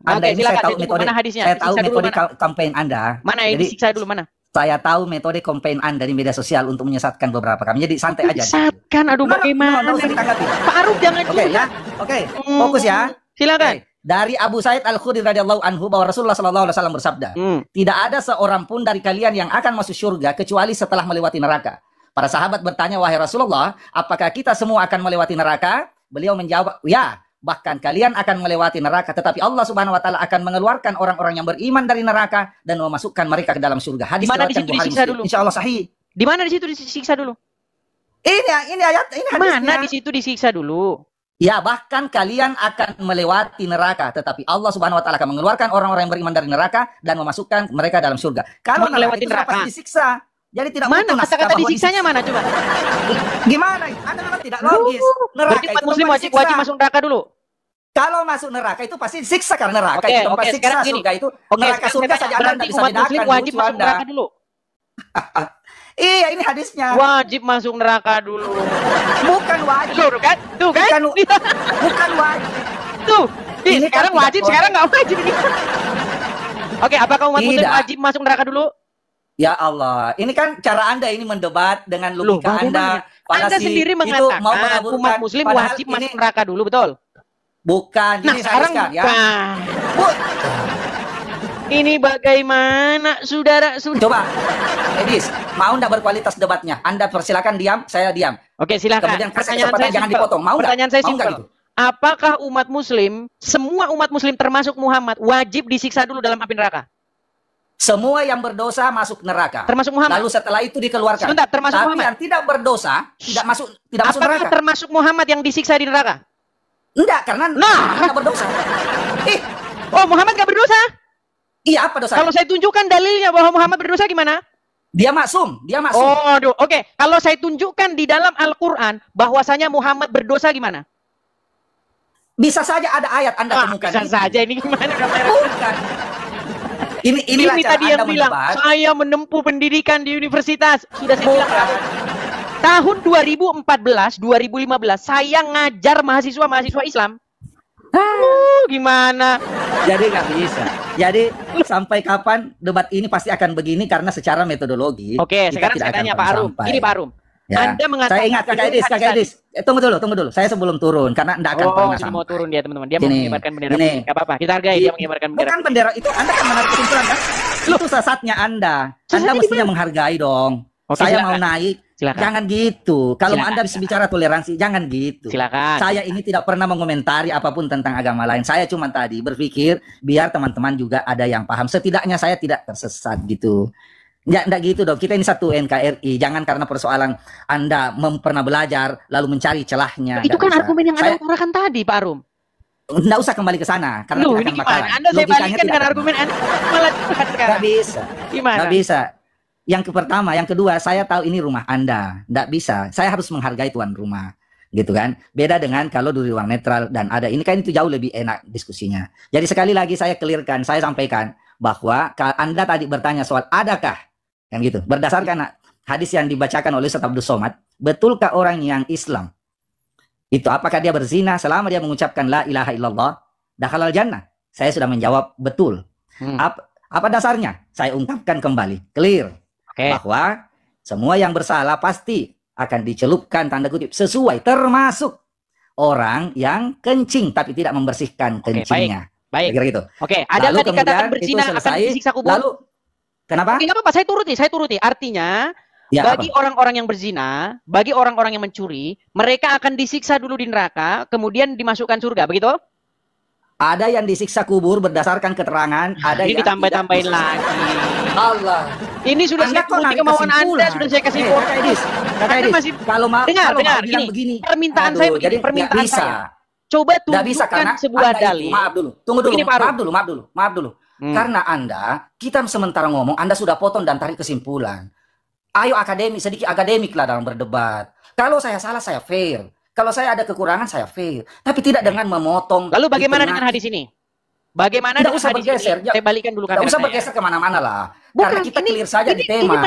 Anda ini saya tahu metode. Saya tahu metode campaign Anda. Mana yang disiksa dulu mana? Saya tahu metode campaign Anda di media sosial untuk menyesatkan beberapa kami. Jadi santai aja. Menyesatkan, aduh bagaimana? Pak Aruf jangan juga. Oke ya. Oke, fokus ya. Silakan. Dari Abu Sa'id Al-Khudri radhiyallahu anhu bahwa Rasulullah sallallahu alaihi wasallam bersabda, tidak ada seorang pun dari kalian yang akan masuk surga kecuali setelah melewati neraka. Para sahabat bertanya, wahai Rasulullah, apakah kita semua akan melewati neraka? Beliau menjawab, ya, bahkan kalian akan melewati neraka, tetapi Allah Subhanahu wa taala akan mengeluarkan orang-orang yang beriman dari neraka dan memasukkan mereka ke dalam surga. Hadis di mana di situ disiksa dulu? Insyaallah sahih. Di mana di situ disiksa dulu? Ini ayat, ini hadisnya. Mana di situ disiksa dulu? Ya, bahkan kalian akan melewati neraka, tetapi Allah Subhanahu wa taala akan mengeluarkan orang-orang yang beriman dari neraka dan memasukkan mereka dalam surga. Kalau melewati neraka pasti disiksa. Jadi tidak mana kata-kata disiksanya mana coba? Gimana? Anda memang tidak logis. Neraka itu muslim wajib masuk neraka dulu. Kalau masuk neraka itu pasti disiksa karena neraka itu tempat siksa. Surga itu neraka surga saja Anda tidak bisa bedakan. Muslim wajib masuk neraka dulu. Iya, ini hadisnya. Wajib masuk neraka dulu. Bukan wajib. Tuh kan? Bukan wajib. Tuh. Ini sekarang wajib, sekarang nggak wajib ini. Oke, apakah umat muslim wajib masuk neraka dulu? Ya Allah, ini kan cara Anda ini mendebat dengan logika Anda. Anda sendiri mengatakan umat muslim wajib masuk neraka dulu, betul? Bukan. Nah, sekarang ya. Ini bagaimana, saudara? Coba, Edis, mau nggak berkualitas debatnya? Anda persilakan diam, saya diam. Oke, silakan. Kemudian pertanyaan saya jangan dipotong. Mau nggak? Pertanyaan saya simpel. Gitu? Apakah umat muslim, semua umat muslim termasuk Muhammad, wajib disiksa dulu dalam api neraka? Semua yang berdosa masuk neraka. Termasuk Muhammad. Lalu setelah itu dikeluarkan. Sebentar, termasuk Tapi Muhammad. yang tidak berdosa tidak masuk neraka. Apakah termasuk Muhammad yang disiksa di neraka? Enggak, karena tidak berdosa. Oh, Muhammad nggak berdosa? Iya, apa dosa? Kalau saya tunjukkan dalilnya bahwa Muhammad berdosa gimana? Dia maksum, dia maksum. Oh, aduh. Oke. Kalau saya tunjukkan di dalam Al-Quran bahwasanya Muhammad berdosa gimana? Bisa saja ada ayat Anda temukan. Bisa saja ini gimana? Bukan. Inilah Ini cara tadi Anda yang bilang, mendebat. saya menempuh pendidikan di universitas. Sudah saya bilang. Tahun 2014, 2015, saya ngajar mahasiswa Islam. Gimana? Jadi nggak bisa. Jadi sampai kapan debat ini pasti akan begini karena secara metodologi. Oke, kita sekarang tidak saya akan tanya Pak pernah Arum. sampai. Ini Pak Arum. Ya. Anda mengatakan Saya ingat Kakak Edis. Tunggu dulu. Saya sebelum turun karena Anda akan pernah sudah sampai. mau turun dia, teman-teman. Dia mau Gini, mengibarkan bendera. gini. Enggak apa-apa. Kita hargai dia mengibarkan bendera. Bukan bendera itu Anda kan menarik kesimpulan kan? Itu sesatnya Anda. Anda mestinya menghargai dong. Oke, Saya silakan. mau naik. Silakan. Jangan gitu. Kalau Silakan. Anda bisa bicara toleransi, jangan gitu. Silakan. Saya ini tidak pernah mengomentari apapun tentang agama lain. Saya cuma tadi berpikir biar teman-teman juga ada yang paham. Setidaknya saya tidak tersesat gitu. Enggak gitu dong. Kita ini satu NKRI. Jangan karena persoalan Anda pernah belajar lalu mencari celahnya. Itu kan Nggak bisa. argumen yang Anda Saya utarakan tadi, Pak Arum. nggak usah kembali ke sana karena Loh, kita ini akan gimana? bakalan. Anda saya Logikanya balikan tidak dengan akan. argumen Anda malah curhat sekarang. Nggak bisa. Gimana? Nggak bisa. Yang pertama, yang kedua, saya tahu ini rumah Anda. Nggak bisa. Saya harus menghargai tuan rumah. Gitu kan. Beda dengan kalau di ruang netral dan ada. Ini kan itu jauh lebih enak diskusinya. Jadi sekali lagi saya clearkan, saya sampaikan bahwa Anda tadi bertanya soal adakah yang gitu. Berdasarkan hadis yang dibacakan oleh Ustaz Abdul Somad, betulkah orang yang Islam itu apakah dia berzina selama dia mengucapkan la ilaha illallah dakhalal jannah? Saya sudah menjawab betul. Apa dasarnya? Saya ungkapkan kembali, clear. Oke. Bahwa semua yang bersalah pasti akan dicelupkan tanda kutip sesuai, termasuk orang yang kencing tapi tidak membersihkan kencingnya. Baik. Kira gitu. Oke, ada Lalu tadi katakan kemudian berzina itu akan selesai. disiksa kubur. Lalu kenapa? Oke, nggak apa-apa, saya turuti. Artinya, Ya, bagi orang-orang yang berzina, bagi orang-orang yang mencuri, mereka akan disiksa dulu di neraka, kemudian dimasukkan surga, begitu? ada yang disiksa kubur berdasarkan keterangan, ada Ini yang ditambah-tambahin tidak. lagi. Allah. Ini sudah Anda saya kok turuti narik kemauan Anda, kesimpulan? sudah saya kasih Kakak Edis, Kakak Anda Edis, masih kalau mau dengar, bilang ini begini, permintaan aduh, saya begini, jadi permintaan nggak bisa. saya. Coba Nggak bisa tunjukkan karena sebuah Anda itu, dalil. maaf dulu, tunggu dulu, Begini, Pak Arum. maaf dulu. Karena Anda, kita sementara ngomong, Anda sudah potong dan tarik kesimpulan. Ayo akademik, sedikit akademik lah dalam berdebat. Kalau saya salah, saya fair. Kalau saya ada kekurangan, saya fair. Tapi tidak dengan memotong. Lalu bagaimana itu, dengan hadis ini? Bagaimana Tidak dengan usah hadis bergeser. ini? Saya balikan dulu Tidak kamera usah saya. bergeser kemana-mana lah. Bukan, Karena kita clear saja di tema.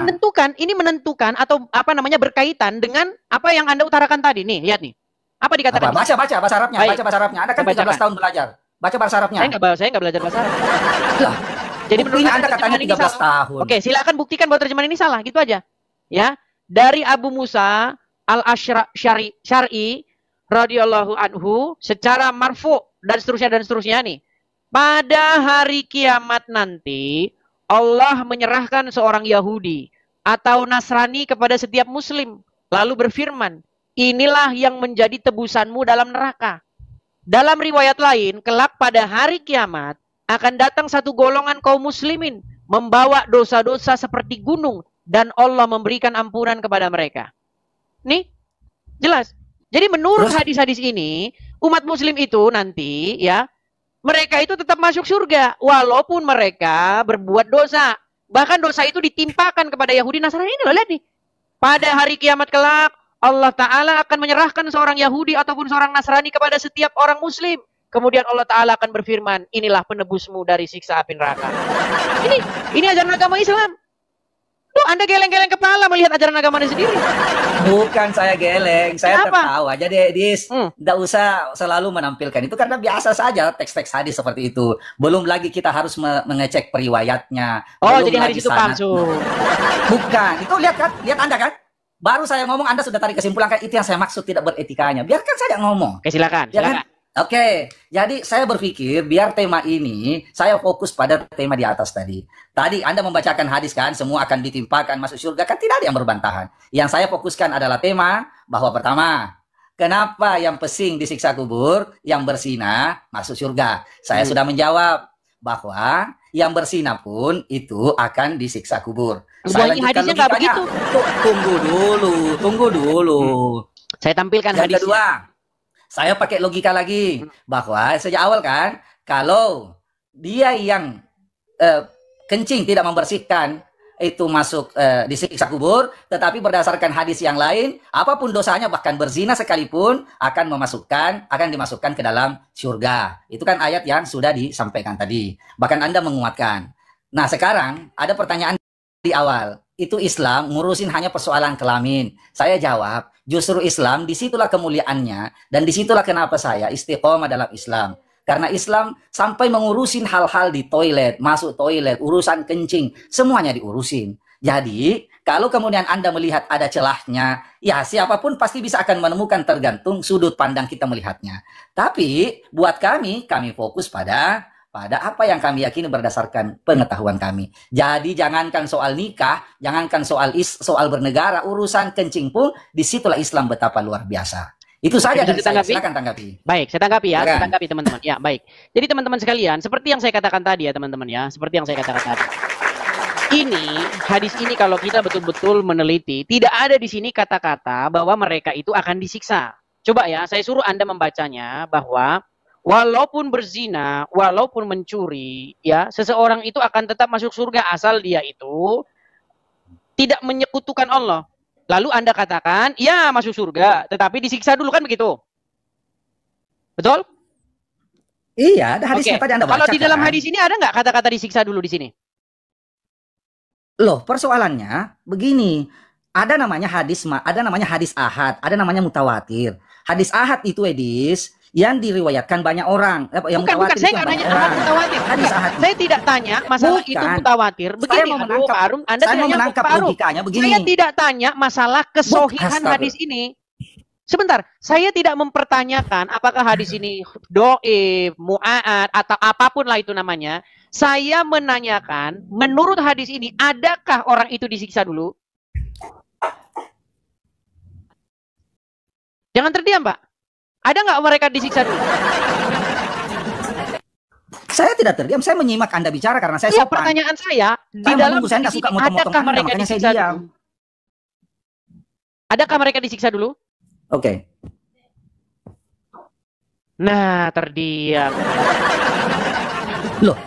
ini menentukan atau apa namanya berkaitan dengan apa yang Anda utarakan tadi nih. Lihat nih. Apa dikatakan? Baca bahasa Arabnya, Baik. baca bahasa Arabnya. Anda kan Baca, 13 Pak. tahun belajar. Baca bahasa Arabnya. Saya nggak belajar bahasa Arab. Lah, Jadi menurut buktinya Anda terjemahan katanya ini 13 salah. tahun. Oke, silakan buktikan bahwa terjemahan ini salah, gitu aja. Ya. Dari Abu Musa Al-Asy'ari radhiyallahu anhu secara marfu dan seterusnya nih. Pada hari kiamat nanti Allah menyerahkan seorang Yahudi atau Nasrani kepada setiap muslim lalu berfirman, "Inilah yang menjadi tebusanmu dalam neraka." Dalam riwayat lain, kelak pada hari kiamat akan datang satu golongan kaum muslimin membawa dosa-dosa seperti gunung dan Allah memberikan ampunan kepada mereka. Nih, jelas. Jadi menurut hadis-hadis ini, umat muslim itu nanti ya, mereka itu tetap masuk surga walaupun mereka berbuat dosa. Bahkan dosa itu ditimpakan kepada Yahudi Nasrani ini loh, lihat nih. Pada hari kiamat kelak, Allah Ta'ala akan menyerahkan seorang Yahudi ataupun seorang Nasrani kepada setiap orang muslim. Kemudian Allah Ta'ala akan berfirman, inilah penebusmu dari siksa api neraka. Ini ajaran agama Islam. Tuh, Anda geleng-geleng kepala melihat ajaran agama Anda sendiri. Bukan saya geleng, saya Kenapa? tertawa. Jadi Edis, tidak usah selalu menampilkan itu karena biasa saja teks-teks hadis seperti itu. Belum lagi kita harus mengecek periwayatnya. Oh, Belum jadi lagi hadis itu sanad. palsu. Bukan, itu lihat kan, lihat Anda kan. Baru saya ngomong Anda sudah tarik kesimpulan kan itu yang saya maksud tidak beretikanya. Biarkan saja ngomong. Oke, silakan. Ya kan? Oke, jadi saya berpikir biar tema ini saya fokus pada tema di atas tadi. Tadi Anda membacakan hadis kan, semua akan ditimpakan masuk surga kan tidak ada yang berbantahan. Yang saya fokuskan adalah tema bahwa pertama, kenapa yang pesing disiksa kubur, yang berzina masuk surga. Saya sudah menjawab bahwa yang berzina pun itu akan disiksa kubur. Saya Banyak lanjutkan hadisnya nggak logikanya. begitu. Tunggu dulu. Saya tampilkan Yang hadisnya. kedua, saya pakai logika lagi bahwa sejak awal kan, kalau dia yang kencing tidak membersihkan itu masuk disiksa kubur, tetapi berdasarkan hadis yang lain, apapun dosanya bahkan berzina sekalipun akan dimasukkan ke dalam surga. Itu kan ayat yang sudah disampaikan tadi. Bahkan Anda menguatkan. Nah, sekarang ada pertanyaan di awal. Itu Islam ngurusin hanya persoalan kelamin. Saya jawab, justru Islam disitulah kemuliaannya dan disitulah kenapa saya istiqomah dalam Islam. Karena Islam sampai mengurusin hal-hal di toilet, masuk toilet, urusan kencing, semuanya diurusin. Jadi, kalau kemudian Anda melihat ada celahnya, ya siapapun pasti bisa akan menemukan tergantung sudut pandang kita melihatnya. Tapi, buat kami fokus pada apa yang kami yakini berdasarkan pengetahuan kami. Jadi, jangankan soal nikah, jangankan soal bernegara, urusan kencing pun, disitulah Islam betapa luar biasa. Itu saja dari saya. Silakan tanggapi. Baik, saya tanggapi ya. Saya tanggapi teman-teman. Ya, baik. Jadi teman-teman sekalian, seperti yang saya katakan tadi ya teman-teman ya. Seperti yang saya katakan tadi. Hadis ini kalau kita betul-betul meneliti, tidak ada di sini kata-kata bahwa mereka itu akan disiksa. Coba ya, saya suruh Anda membacanya bahwa walaupun berzina, walaupun mencuri, ya, seseorang itu akan tetap masuk surga asal dia itu tidak menyekutukan Allah. Lalu Anda katakan, ya masuk surga, tetapi disiksa dulu, kan begitu? Betul? Iya, ada hadisnya tadi Anda baca. Kalau di dalam hadis ini ada nggak kata-kata disiksa dulu di sini? Loh, persoalannya begini. Ada namanya hadis ahad, ada namanya mutawatir. Hadis ahad itu Edis yang diriwayatkan banyak orang. Bukan, saya nggak nanya ahad mutawatir. Saya tidak tanya masalah itu mutawatir. Begini, Pak Arum, Anda saya mau menangkap logikanya begini. Saya tidak tanya masalah kesohihan hadis ini. Sebentar, saya tidak mempertanyakan apakah hadis ini do'if, mu'ad, atau apapun lah itu namanya. Saya menanyakan, menurut hadis ini, adakah orang itu disiksa dulu? Jangan terdiam, Pak. Ada nggak mereka disiksa dulu? Saya tidak terdiam, saya menyimak Anda bicara karena saya sopan. Pertanyaan saya, di dalam saya nggak suka motong-motong adakah Anda, mereka makanya disiksa saya diam. dulu? Adakah mereka disiksa dulu? Oke. Nah, terdiam. Loh.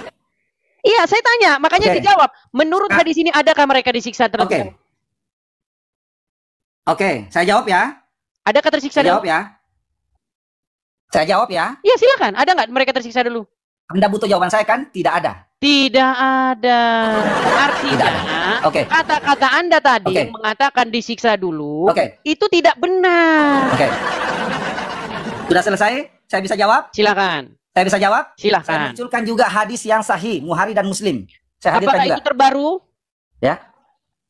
Iya, saya tanya, makanya dijawab. Menurut hadis ini, adakah mereka disiksa terlebih? Oke, saya jawab ya. Adakah tersiksa dulu? Saya jawab ya. Iya, silakan. Ada nggak mereka tersiksa dulu? Anda butuh jawaban saya kan? Tidak ada. Tidak ada. Artinya, kata-kata Anda tadi yang mengatakan disiksa dulu, itu tidak benar. Sudah selesai? Saya bisa jawab? Silakan. Saya bisa jawab? Silakan. Saya munculkan juga hadis yang sahih, Bukhari dan Muslim. Saya hadirkan apakah juga. Itu terbaru? Ya.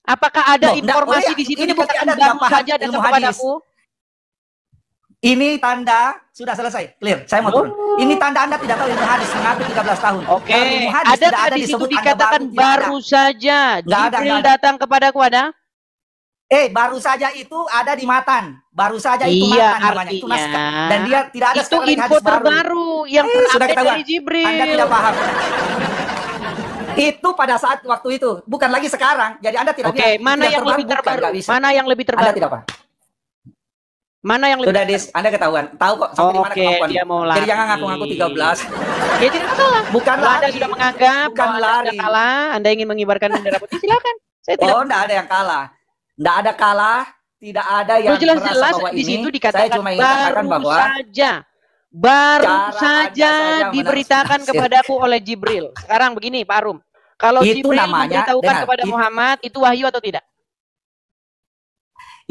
Apakah ada informasi di situ ini bukti Anda baru paham saja ilmu datang hadis. kepadaku? Ini tanda sudah selesai, clear. Saya mau turun. Ini tanda Anda tidak tahu ilmu hadis, mengaku 13 tahun. Ada di situ dikatakan baru saja Jibril datang kepadaku, ada? Baru saja itu ada di matan. Baru saja itu matan namanya, itu naskah. Dan dia tidak ada itu info terbaru yang terupdate dari Jibril. Anda tidak paham. Itu pada saat waktu itu, bukan lagi sekarang. Jadi Anda tidak mana yang lebih terbaru? Mana yang lebih terbaru? Anda tidak paham. Mana yang lebih sudah Dis, Anda ketahuan. Tahu kok sampai di mana kemampuan. Jadi jangan ngaku-ngaku 13. Ya tidak salah. Bukan lari. Anda sudah menganggap bukan lari. Anda kalah, Anda ingin mengibarkan bendera putih, silakan. Saya tidak. Enggak ada yang kalah. Enggak ada kalah, tidak ada yang jelas-jelas di situ dikatakan baru saja diberitakan kepadaku oleh Jibril. Sekarang begini, Pak Arum. Kalau itu Jibril namanya, memberitahukan kepada Muhammad, itu wahyu atau tidak?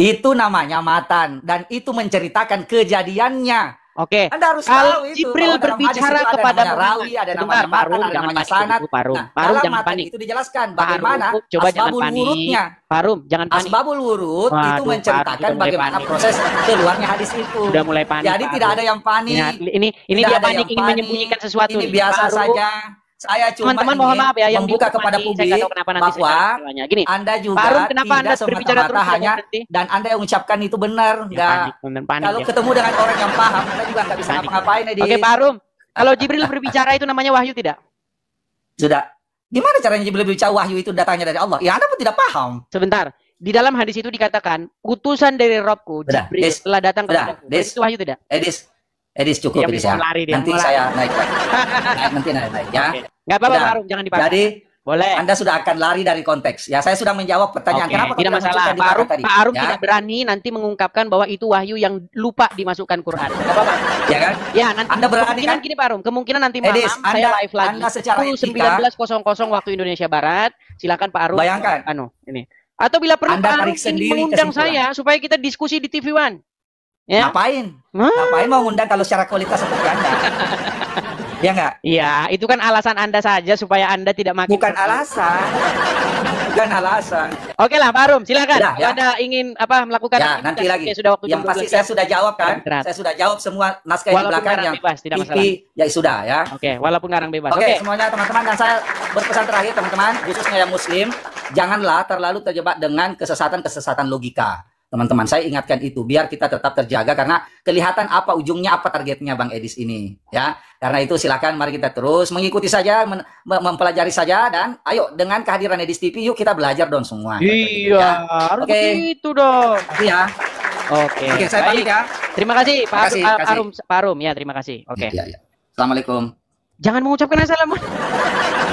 Itu namanya matan dan itu menceritakan kejadiannya. Anda harus kalau tahu itu. Jibril berbicara kepada Muhammad, ada namanya matan, ada namanya sanad. Parum, jangan panik. Itu dijelaskan bagaimana asbabul wurudnya. Parum, jangan panik. Asbabul wurud itu menceritakan bagaimana proses keluarnya hadis itu. Sudah mulai panik. Jadi tidak ada yang panik. Ini dia panik ingin menyembunyikan sesuatu. Ini biasa saja. Saya cuma mohon maaf ya, yang membuka kepada publik bahwa gini, Anda juga Parum, kenapa Anda berbicara terus hanya dan Anda yang mengucapkan itu benar, enggak. Kalau ketemu dengan orang yang paham, Anda juga nggak bisa ngapa-ngapain. Oke, Parum. Kalau Jibril berbicara itu namanya wahyu tidak? Sudah. Gimana caranya Jibril berbicara wahyu itu datangnya dari Allah? Ya Anda pun tidak paham. Sebentar. Di dalam hadis itu dikatakan, utusan dari Robku, Jibril telah datang kepadaku. Itu wahyu tidak? Edis cukup Edis ya. Nanti saya naik. Nanti naik ya. Nggak apa-apa, Parum, jangan dipakai. Jadi Boleh. Anda sudah akan lari dari konteks. Ya, saya sudah menjawab pertanyaan. Oke, Kenapa tidak kamu masalah. munculkan di Pak Arum, belakang tadi? Pak Arum Ya. tidak berani nanti mengungkapkan bahwa itu wahyu yang lupa dimasukkan Quran. Nggak apa-apa. Ya kan? Ya, nanti Anda berani kemungkinan kan? gini Pak Arum, kemungkinan nanti malam Edis, saya live lagi. Anda secara etika, 19.00 waktu Indonesia Barat. Silakan Pak Arum. Bayangkan. Ini. Atau bila perlu Anda Pak Arum tarik sendiri mengundang kesimpulan. saya supaya kita diskusi di TV One. Ya. Ngapain? Hah? Ngapain mau ngundang kalau secara kualitas seperti Anda? Ya enggak? Iya, itu kan alasan Anda saja supaya Anda tidak makin Bukan alasan. Bukan alasan. Oke lah, Pak Arum, silakan. Udah, Kalau ya. Anda ingin melakukan Ya, nanti lagi. Oke, sudah waktu Yang jam pasti 12 saya sudah jawab kan? Istirahat. Saya sudah jawab semua naskah di Walaupun belakang ngarang yang bebas, tidak TV, masalah. ya sudah ya. Oke, walaupun ngarang bebas. Oke, Oke. semuanya teman-teman, dan saya berpesan terakhir teman-teman, khususnya yang muslim, janganlah terlalu terjebak dengan kesesatan-kesesatan logika. Teman-teman, saya ingatkan itu biar kita tetap terjaga karena kelihatan apa ujungnya, apa targetnya Bang Edis ini, ya. Karena itu silakan mari kita terus mengikuti saja, mempelajari saja, dan ayo dengan kehadiran Edis TV yuk kita belajar dong semua. Iya, Ya. harus Oke. begitu dong. Tapi ya. Oke. Oke, saya Baik. pamit ya. Terima kasih Pak Kasih, Arum, kasih. Pak Arum, ya terima kasih. Oke. Ya, ya. Assalamualaikum. Jangan mengucapkan assalamu.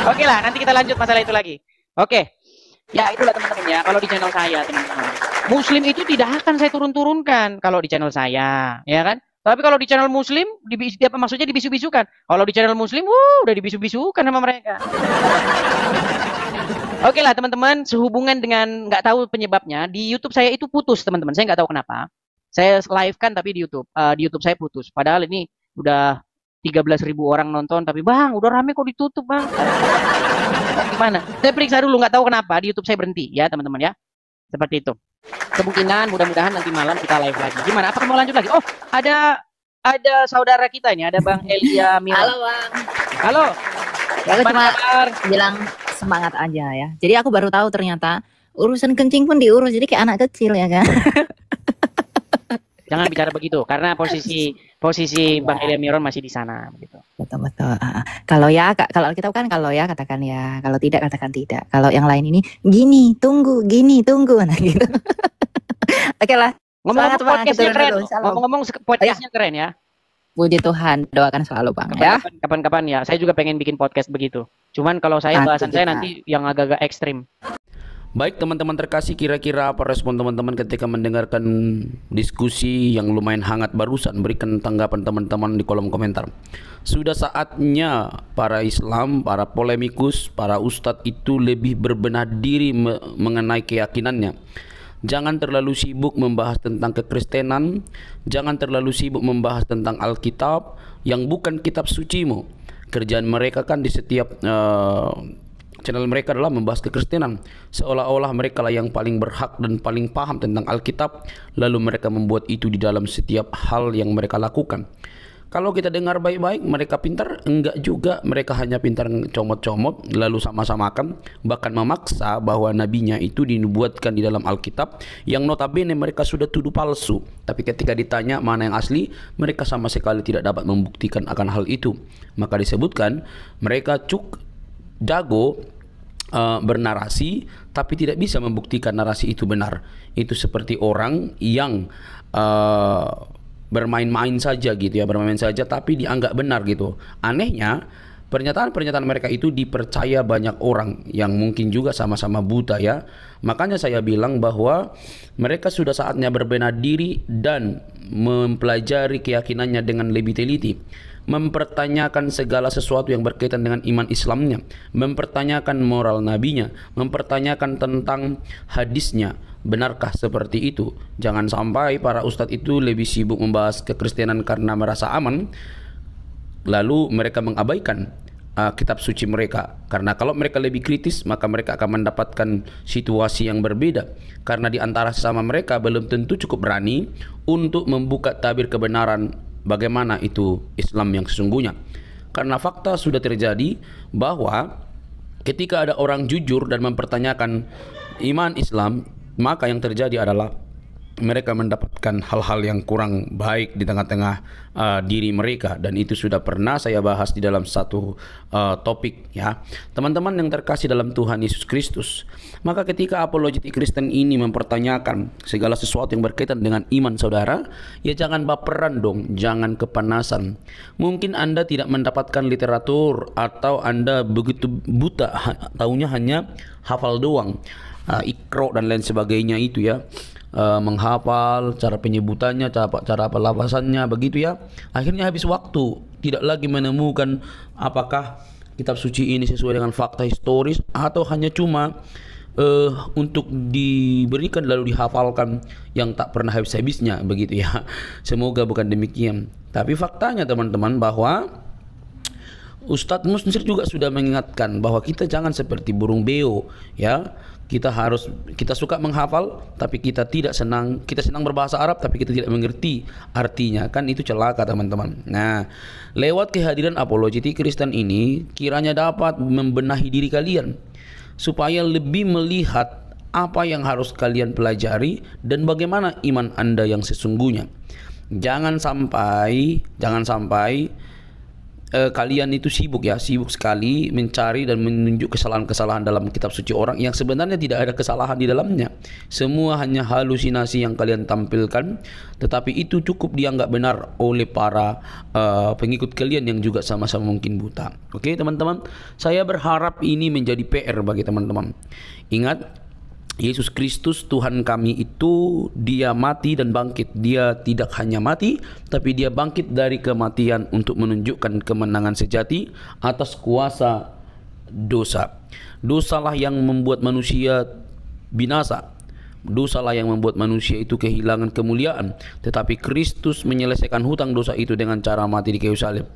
Oke lah, nanti kita lanjut masalah itu lagi. Oke. Ya, itulah teman-teman ya, kalau di channel saya, teman-teman. Muslim itu tidak akan saya turun-turunkan kalau di channel saya, ya kan? Tapi kalau di channel Muslim, maksudnya dibisu-bisukan. Kalau di channel Muslim, udah dibisu-bisukan sama mereka. Oke lah teman-teman, sehubungan dengan nggak tahu penyebabnya, di YouTube saya itu putus teman-teman. Saya nggak tahu kenapa. Saya live kan tapi di YouTube saya putus. Padahal ini udah 13.000 orang nonton, tapi bang udah rame kok ditutup bang. Gimana? Saya periksa dulu, nggak tahu kenapa di YouTube saya berhenti ya teman-teman ya. Seperti itu. Kemungkinan mudah-mudahan nanti malam kita live lagi. Gimana? Apa mau lanjut lagi? Oh, ada saudara kita ini, ada Bang Elia Mira. Halo Bang. Halo. Ya, aku Gimana cuma kabar? bilang semangat aja ya. Jadi aku baru tahu ternyata urusan kencing pun diurus. Jadi kayak anak kecil ya kan. Jangan bicara begitu karena posisi Bang Elia Miron masih di sana begitu. Betul. Kalau ya, kalau kita kan kalau ya katakan ya, kalau tidak katakan tidak. Kalau yang lain ini gini, tunggu, nah gitu. Oke lah. Ngomong-ngomong Semangat, Bang. podcastnya Kita keren. dulu. Salam. Ngomong-ngomong podcastnya keren ya. Puji Tuhan, doakan selalu Bang ya. Kapan-kapan ya. Saya juga pengen bikin podcast begitu. Cuman kalau saya Nanti bahasan saya kita- nanti yang agak-agak ekstrim. Baik teman-teman terkasih, kira-kira apa respon teman-teman ketika mendengarkan diskusi yang lumayan hangat barusan? Berikan tanggapan teman-teman di kolom komentar. Sudah saatnya para Islam, para polemikus, para ustadz itu lebih berbenah diri mengenai keyakinannya. Jangan terlalu sibuk membahas tentang kekristenan, jangan terlalu sibuk membahas tentang Alkitab yang bukan kitab sucimu. Kerjaan mereka kan di setiap channel mereka adalah membahas kekristenan, seolah-olah mereka lah yang paling berhak dan paling paham tentang Alkitab, lalu mereka membuat itu di dalam setiap hal yang mereka lakukan. Kalau kita dengar baik-baik, mereka pintar? Enggak juga, mereka hanya pintar comot-comot lalu sama-samakan, bahkan memaksa bahwa nabinya itu dinubuatkan di dalam Alkitab yang notabene mereka sudah tuduh palsu. Tapi ketika ditanya mana yang asli, mereka sama sekali tidak dapat membuktikan akan hal itu. Maka disebutkan mereka jago bernarasi tapi tidak bisa membuktikan narasi itu benar. Itu seperti orang yang bermain-main saja gitu ya, bermain saja tapi dianggap benar gitu. Anehnya pernyataan-pernyataan mereka itu dipercaya banyak orang yang mungkin juga sama-sama buta ya. Makanya saya bilang bahwa mereka sudah saatnya berbenah diri dan mempelajari keyakinannya dengan lebih teliti, mempertanyakan segala sesuatu yang berkaitan dengan iman Islamnya, mempertanyakan moral nabinya, mempertanyakan tentang hadisnya. Benarkah seperti itu? Jangan sampai para ustadz itu lebih sibuk membahas kekristenan karena merasa aman, lalu mereka mengabaikan kitab suci mereka. Karena kalau mereka lebih kritis, maka mereka akan mendapatkan situasi yang berbeda. Karena di antara sesama mereka belum tentu cukup berani untuk membuka tabir kebenaran bagaimana itu Islam yang sesungguhnya. Karena fakta sudah terjadi bahwa ketika ada orang jujur dan mempertanyakan iman Islam, maka yang terjadi adalah mereka mendapatkan hal-hal yang kurang baik di tengah-tengah diri mereka, dan itu sudah pernah saya bahas di dalam satu topik ya. Teman-teman yang terkasih dalam Tuhan Yesus Kristus, maka ketika apologetik Kristen ini mempertanyakan segala sesuatu yang berkaitan dengan iman saudara, ya jangan baperan dong, jangan kepanasan. Mungkin Anda tidak mendapatkan literatur, atau Anda begitu buta, taunya hanya hafal doang, ikro dan lain sebagainya itu ya. Menghafal cara penyebutannya, cara pelafasannya begitu ya. Akhirnya habis waktu, tidak lagi menemukan apakah kitab suci ini sesuai dengan fakta historis atau hanya cuma untuk diberikan lalu dihafalkan yang tak pernah habis-habisnya begitu ya. Semoga bukan demikian. Tapi faktanya teman-teman bahwa Ustadz Musnir juga sudah mengingatkan bahwa kita jangan seperti burung beo ya. Kita suka menghafal tapi kita senang berbahasa Arab tapi kita tidak mengerti artinya, kan itu celaka teman-teman. Nah, lewat kehadiran apologetik Kristen ini kiranya dapat membenahi diri kalian supaya lebih melihat apa yang harus kalian pelajari dan bagaimana iman Anda yang sesungguhnya. Jangan sampai kalian itu sibuk sekali mencari dan menunjuk kesalahan-kesalahan dalam kitab suci orang yang sebenarnya tidak ada kesalahan di dalamnya. Semua hanya halusinasi yang kalian tampilkan, tetapi itu cukup dianggap benar oleh para pengikut kalian yang juga sama-sama mungkin buta. Oke teman-teman, saya berharap ini menjadi PR bagi teman-teman. Ingat, Yesus Kristus Tuhan kami itu dia mati dan bangkit. Dia tidak hanya mati, tapi dia bangkit dari kematian untuk menunjukkan kemenangan sejati atas kuasa dosa. Dosalah yang membuat manusia binasa. Dosalah yang membuat manusia itu kehilangan kemuliaan. Tetapi Kristus menyelesaikan hutang dosa itu dengan cara mati di kayu salib.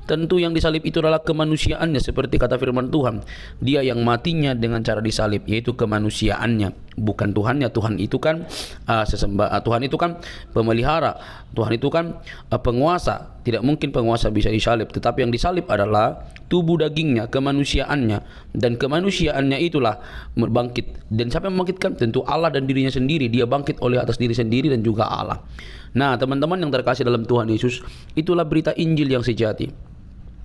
Tentu yang disalib itu adalah kemanusiaannya, seperti kata firman Tuhan. Dia yang matinya dengan cara disalib, yaitu kemanusiaannya, bukan Tuhannya. Tuhan itu kan Tuhan itu kan pemelihara, Tuhan itu kan penguasa. Tidak mungkin penguasa bisa disalib, tetapi yang disalib adalah tubuh dagingnya, kemanusiaannya, dan kemanusiaannya itulah bangkit. Dan siapa yang membangkitkan? Tentu Allah dan dirinya sendiri. Dia bangkit oleh atas diri sendiri dan juga Allah. Nah teman-teman yang terkasih dalam Tuhan Yesus, itulah berita Injil yang sejati,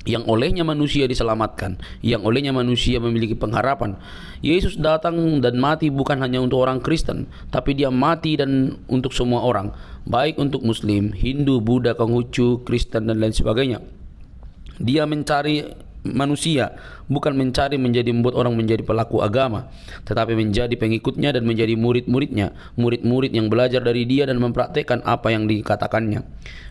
yang olehnya manusia diselamatkan, yang olehnya manusia memiliki pengharapan. Yesus datang dan mati bukan hanya untuk orang Kristen, tapi dia mati dan untuk semua orang, baik untuk Muslim, Hindu, Buddha, Konghucu, Kristen dan lain sebagainya. Dia mencari manusia, bukan membuat orang menjadi pelaku agama, tetapi menjadi pengikutnya dan menjadi murid-muridnya, murid-murid yang belajar dari dia dan mempraktekkan apa yang dikatakannya.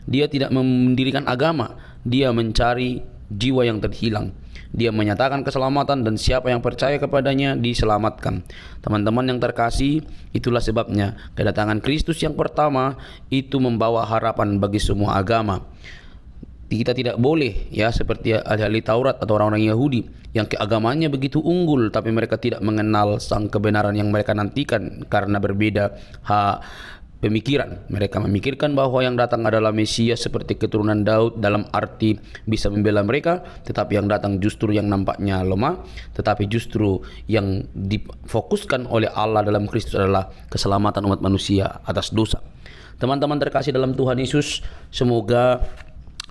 Dia tidak mendirikan agama, dia mencari jiwa yang terhilang. Dia menyatakan keselamatan dan siapa yang percaya kepadanya diselamatkan. Teman-teman yang terkasih, itulah sebabnya kedatangan Kristus yang pertama itu membawa harapan bagi semua agama. Kita tidak boleh ya seperti ahli Taurat atau orang-orang Yahudi yang keagamaannya begitu unggul tapi mereka tidak mengenal sang kebenaran yang mereka nantikan karena berbeda pemikiran. Mereka memikirkan bahwa yang datang adalah Mesias seperti keturunan Daud dalam arti bisa membela mereka, tetapi yang datang justru yang nampaknya lemah, tetapi justru yang difokuskan oleh Allah dalam Kristus adalah keselamatan umat manusia atas dosa. Teman-teman terkasih dalam Tuhan Yesus, semoga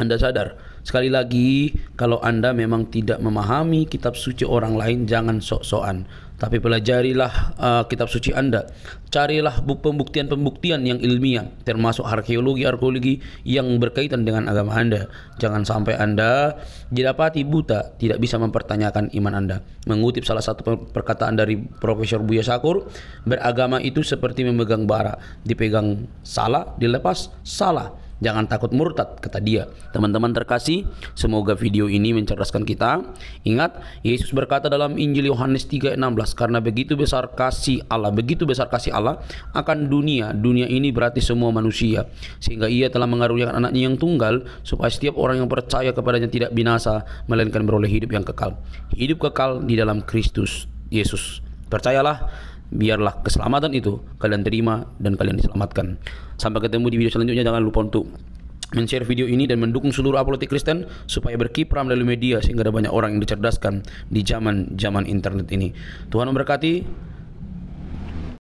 Anda sadar. Sekali lagi, kalau Anda memang tidak memahami kitab suci orang lain, jangan sok-sokan, tapi pelajarilah kitab suci Anda. Carilah pembuktian-pembuktian yang ilmiah, termasuk arkeologi yang berkaitan dengan agama Anda. Jangan sampai Anda didapati buta, tidak bisa mempertanyakan iman Anda. Mengutip salah satu perkataan dari Profesor Buya Sakur, beragama itu seperti memegang bara, dipegang salah, dilepas salah. Jangan takut murtad, kata dia. Teman-teman terkasih, semoga video ini mencerdaskan kita. Ingat, Yesus berkata dalam Injil Yohanes 3:16, karena begitu besar kasih Allah akan dunia ini berarti semua manusia, sehingga ia telah mengaruniakan anaknya yang tunggal, supaya setiap orang yang percaya kepadanya tidak binasa, melainkan beroleh hidup yang kekal. Hidup kekal di dalam Kristus Yesus. Percayalah, biarlah keselamatan itu kalian terima dan kalian diselamatkan. Sampai ketemu di video selanjutnya. Jangan lupa untuk men-share video ini dan mendukung seluruh apologetik Kristen supaya berkiprah melalui media sehingga ada banyak orang yang dicerdaskan di zaman internet ini. Tuhan memberkati.